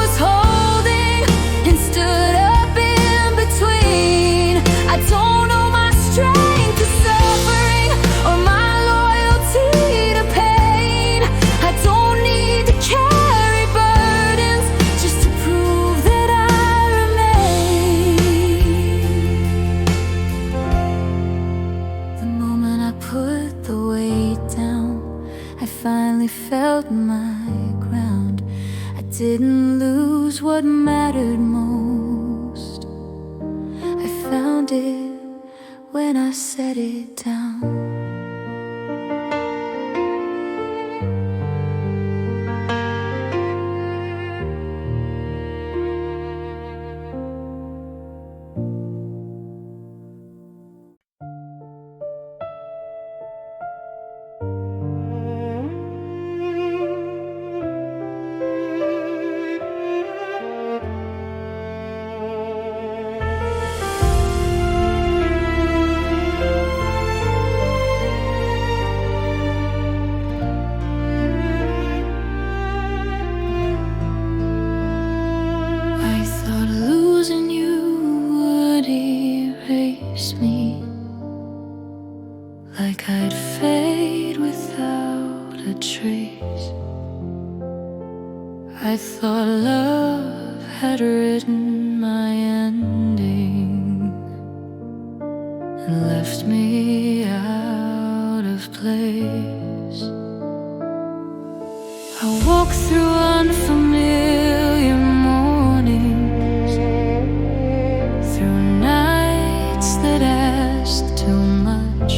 was holding and stood up in between. I don't know my strength to suffering or my loyalty to pain. I don't need to carry burdens just to prove that I remain. The moment I put the weight down, I finally felt my ground. I didn't lose what mattered most, I found it when I set it down. Like I'd fade without a trace. I thought love had written my ending and left me out of place. I walk through unfamiliar mornings, through nights that asked too much.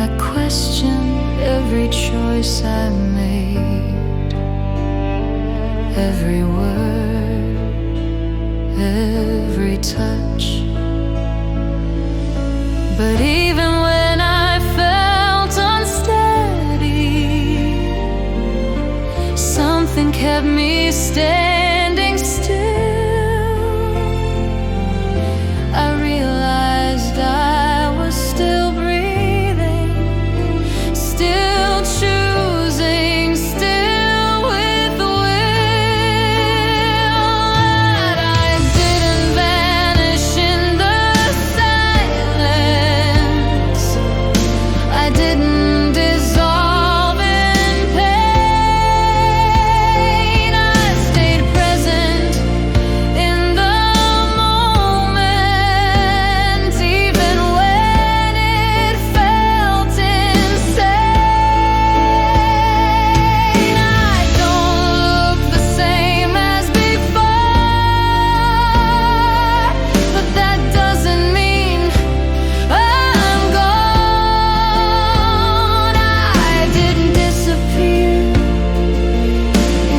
I questioned every choice I made, every word, every touch. But even when I felt unsteady, something kept me standing still. I realized I was still breathing, still choosing, still with the will. That I didn't vanish in the silence, I didn't dissolve in pain. I stayed present in the moment, even when it felt insane. I don't look the same as before, but that doesn't mean I'm gone. I didn't disappear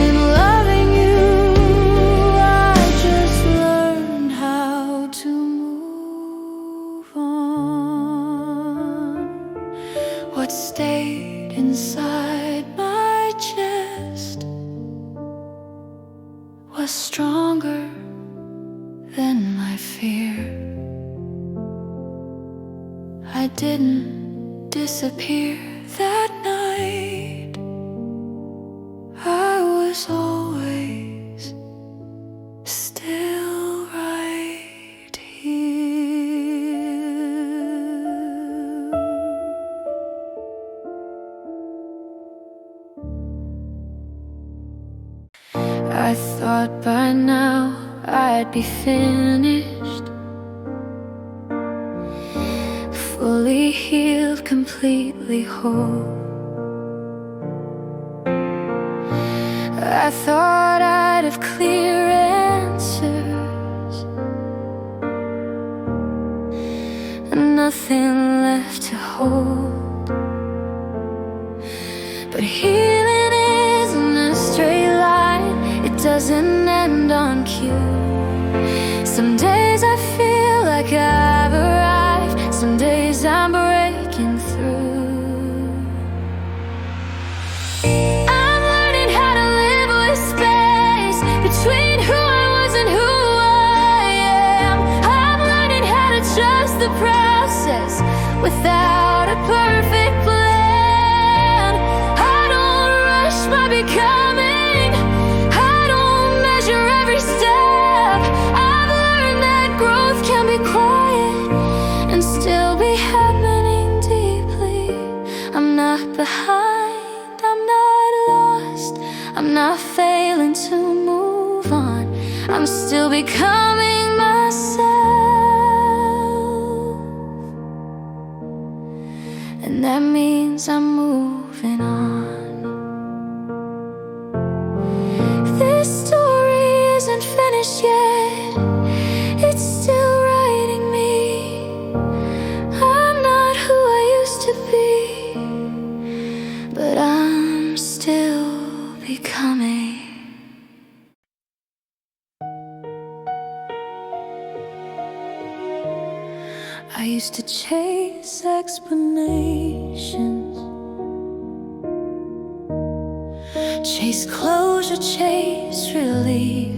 in loving you, I just learned how to move on. What stayed inside my chest was stronger than my fear. I didn't disappear that night, I was always still right here. I thought by now I'd be finished, fully healed, completely whole. I thought I'd have clear answers and nothing left to hold. But healing isn't a straight line, it doesn't end on cue. Some days I feel like I've arrived, some days I'm breaking through. I'm learning how to live with space between who I was and who I am. I'm learning how to trust the process without a perfect plan. I don't rush my becoming, I don't measure every step. I've learned that growth can be quiet and still be happening deeply. I'm not behind, I'm not lost, I'm not failing to move on. I'm still becoming myself, and that means I'm moving on. This story isn't finished yet, it's still writing me. I'm not who I used to be, but I'm still becoming. I used to chase explanations, chase closure, chase relief.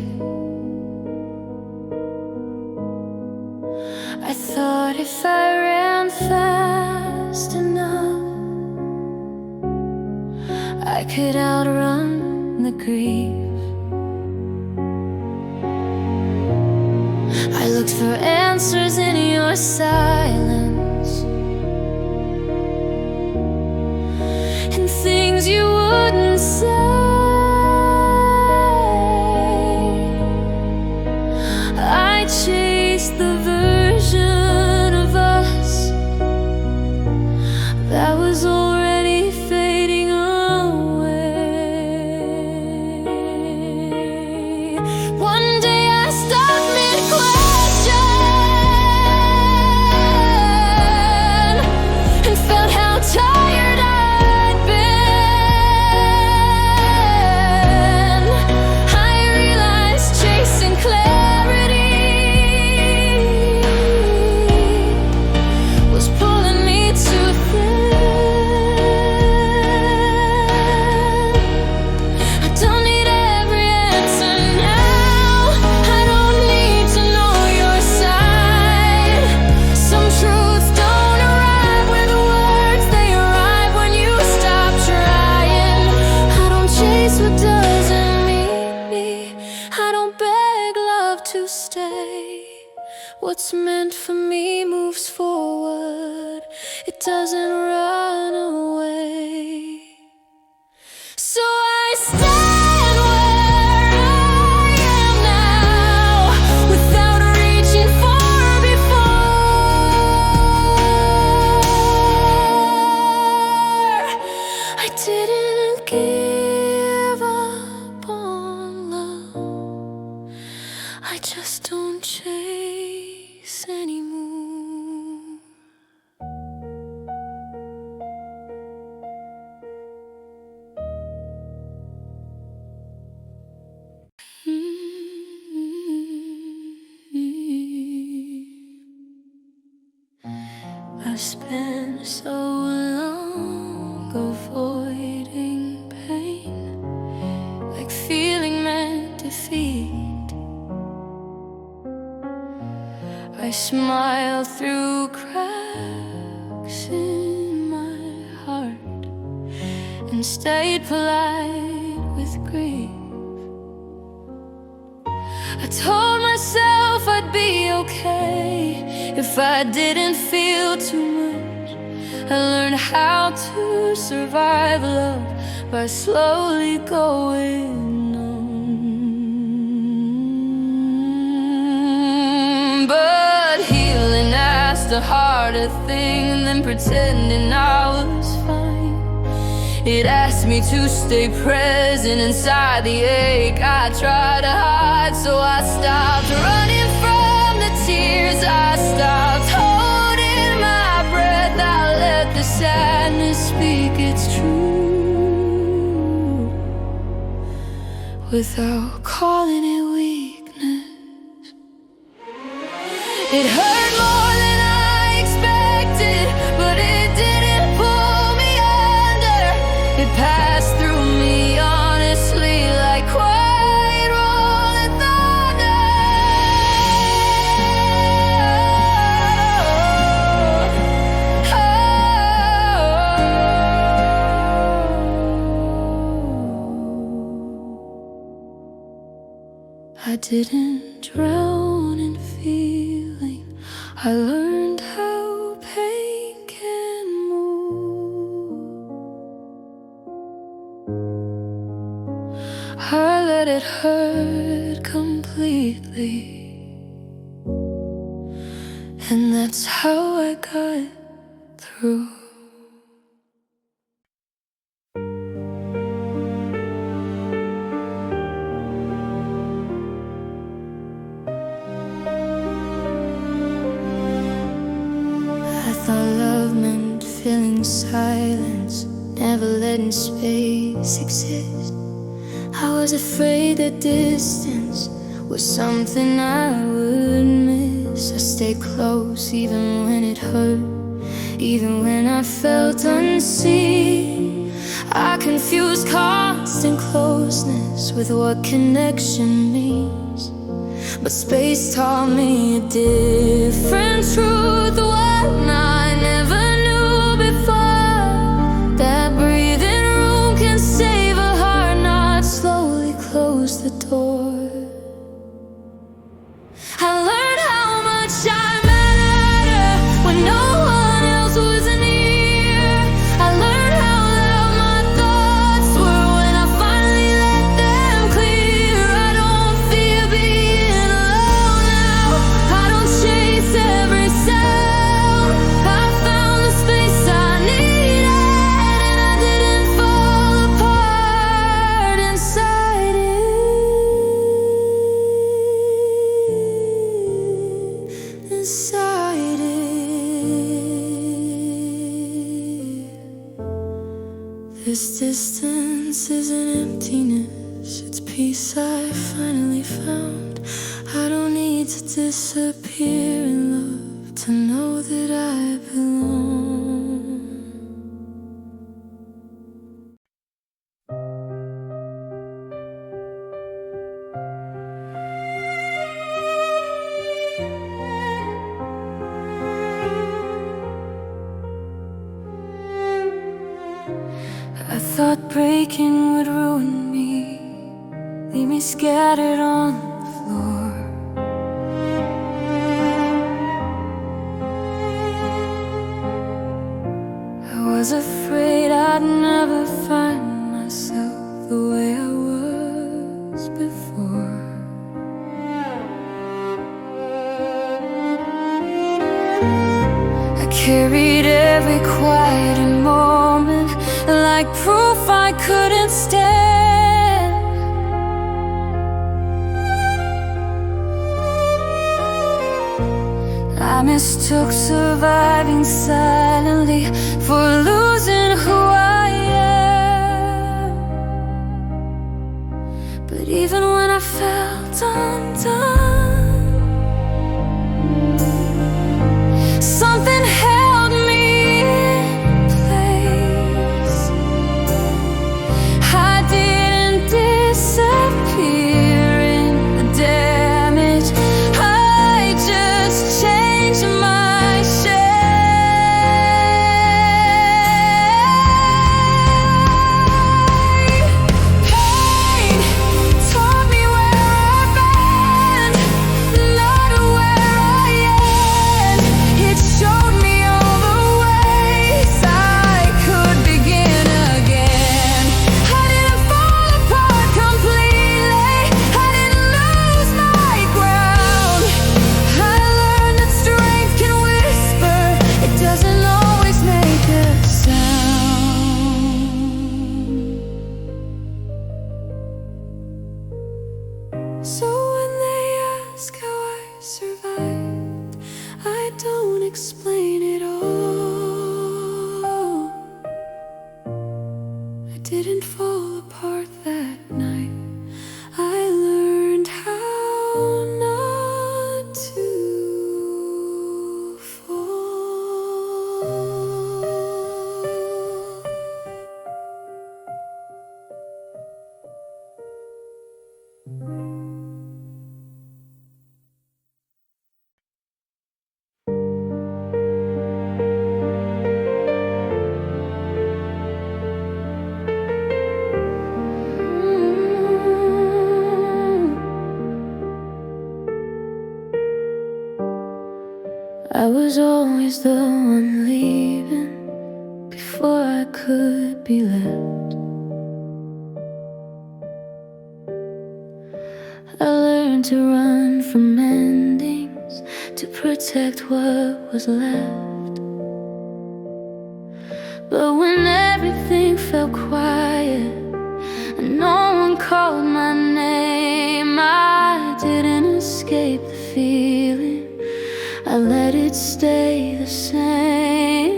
I thought if I ran fast enough, I could outrun the grief. I looked for answers in your silence and things you wouldn't say. I chased the version of us that was already fading away. One day I stopped mid-question and felt how tired I'd been. I realized chasing clarity was pulling me too thin. I don't need every answer now, I don't need to know your side. Some truths don't arrive with words, they arrive when you stop trying. I don't chase what doesn't meet me, I don't beg love to stay. What's meant for me moves forward, it doesn't run away. So I stand where I am now, without reaching far before. I didn't give up on love, I just don't chase anymore. I've spent so long avoiding pain, like feeling meant defeat. I smile through cracks in my heart and stayed polite with grief. I told myself I'd be okay if I didn't feel too much. I learned how to survive love by slowly going numb. But healing has to harder thing than pretending I was fine. It asked me to stay present inside the ache I tried to hide. So I stopped running from the tears, I stopped holding my breath. I let the sadness speak its truth without calling it weakness. It hurt more than I expected, but it didn't pull me under. It passed through me honestly like quiet rolling thunder. I didn't drown in feeling. I learned how pain can move. I let it hurt completely, and that's how I got through. Filling silence, never letting space exist. I was afraid that distance was something I would miss. I stayed close even when it hurt, even when I felt unseen. I confused constant closeness with what connection means. But space taught me a different truth, one I never knew before. That breathing room can save a heart, not slowly close the door. I learned how much I matter when no one else was near. I learned how loud my thoughts were when I finally let them clear. I don't fear being alone now. I don't chase every sound. I found the space I needed, and I didn't fall apart inside it. Inside it. This distance isn't emptiness, it's peace I finally found. I don't need to disappear in love to know that I belong. I thought breaking would ruin me, leave me scattered on the floor. I was afraid I'd never find myself the way I was before. I carried every quiet moment like proof I couldn't stand. I mistook surviving silently for losing who I am. But even when I felt undone, something held me in place. I didn't disappear in the damage, I just changed my shape. didn't fall apart that night. I learned how not to fall. I was always the one leaving before I could be left. I learned to run from endings to protect what was left. But when everything fell quiet and no one called my name, I didn't escape the feeling, I let it stay the same.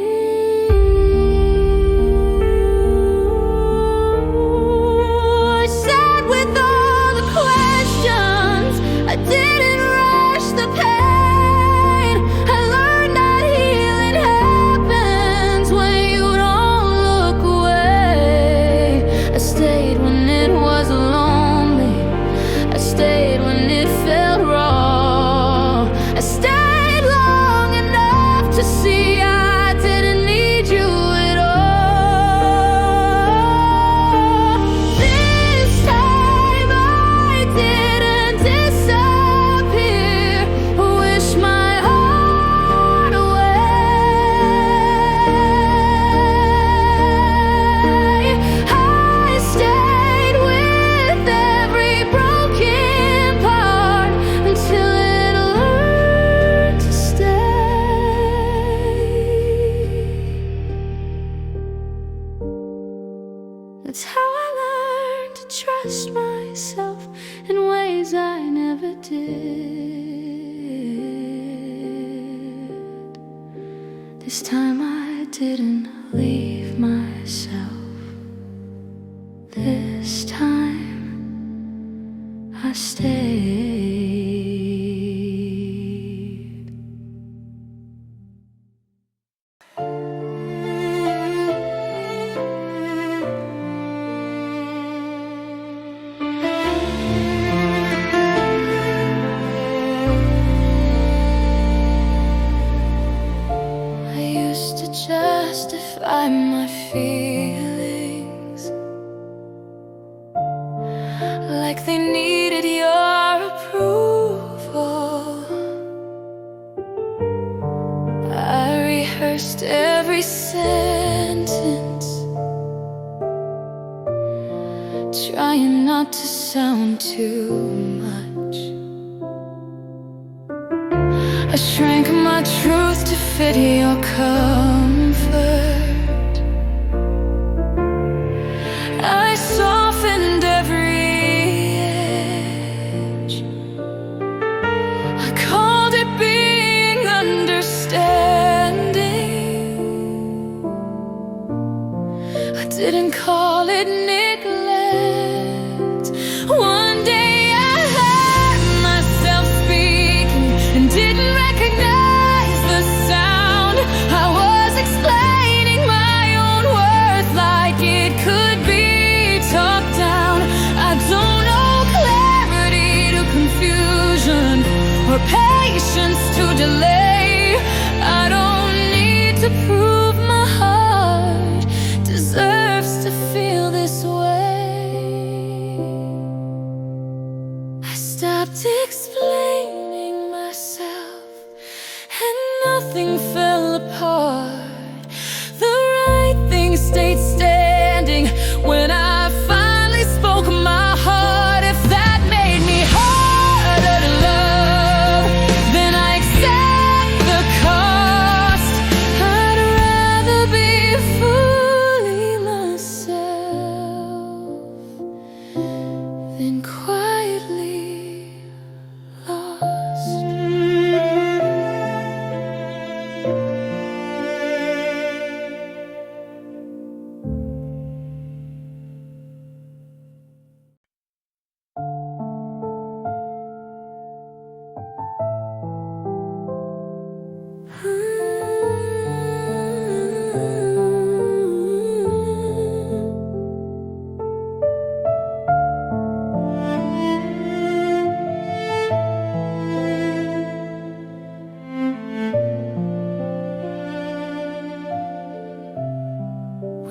I sat with all the questions, I didn't rush the pain. I learned that healing happens when you don't look away. I stayed when it was lonely, I stayed when it felt wrong. I stayed to see I didn't need you at all. This time I didn't disappear, wish my heart away. I stayed with every broken part until it learned to stay. That's how I learned to trust myself in ways I never did. This time I didn't leave myself. This time I stayed. Justify my feelings like they needed your approval. I rehearsed every sentence, trying not to sound too much. I shrank my truth to fit your comfort. I softened every edge. I called it being understanding. I didn't call it neglect. One day I heard myself speaking and didn't recognize the sound. I was explaining my own worth like it could be talked down. I don't know clarity to confusion or patience to delay. I don't need to prove my heart deserves to feel this way.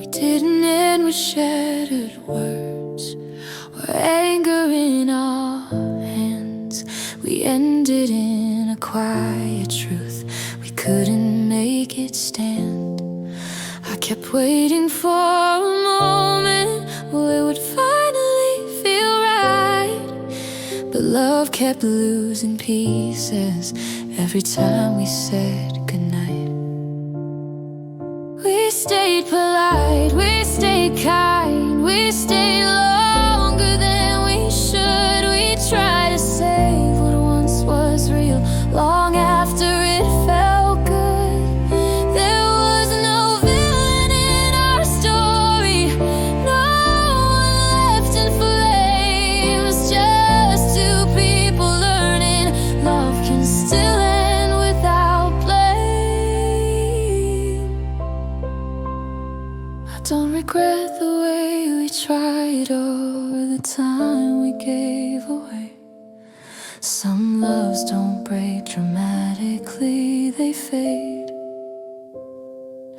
We didn't end with shattered words or anger in our hands. We ended in a quiet truth. We couldn't make it stand. I kept waiting for a moment where it would finally feel right. But love kept losing pieces every time we said goodnight. We stayed polite, we stayed kind, we stayed longer than we should. We tried to save what once was real long after it felt good. There was no villain in our story, no one left in flames, just two people learning love can still end without blame. I don't regret the way we tried or the time we gave away. Some loves don't break dramatically, they fade,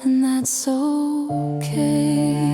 and that's okay.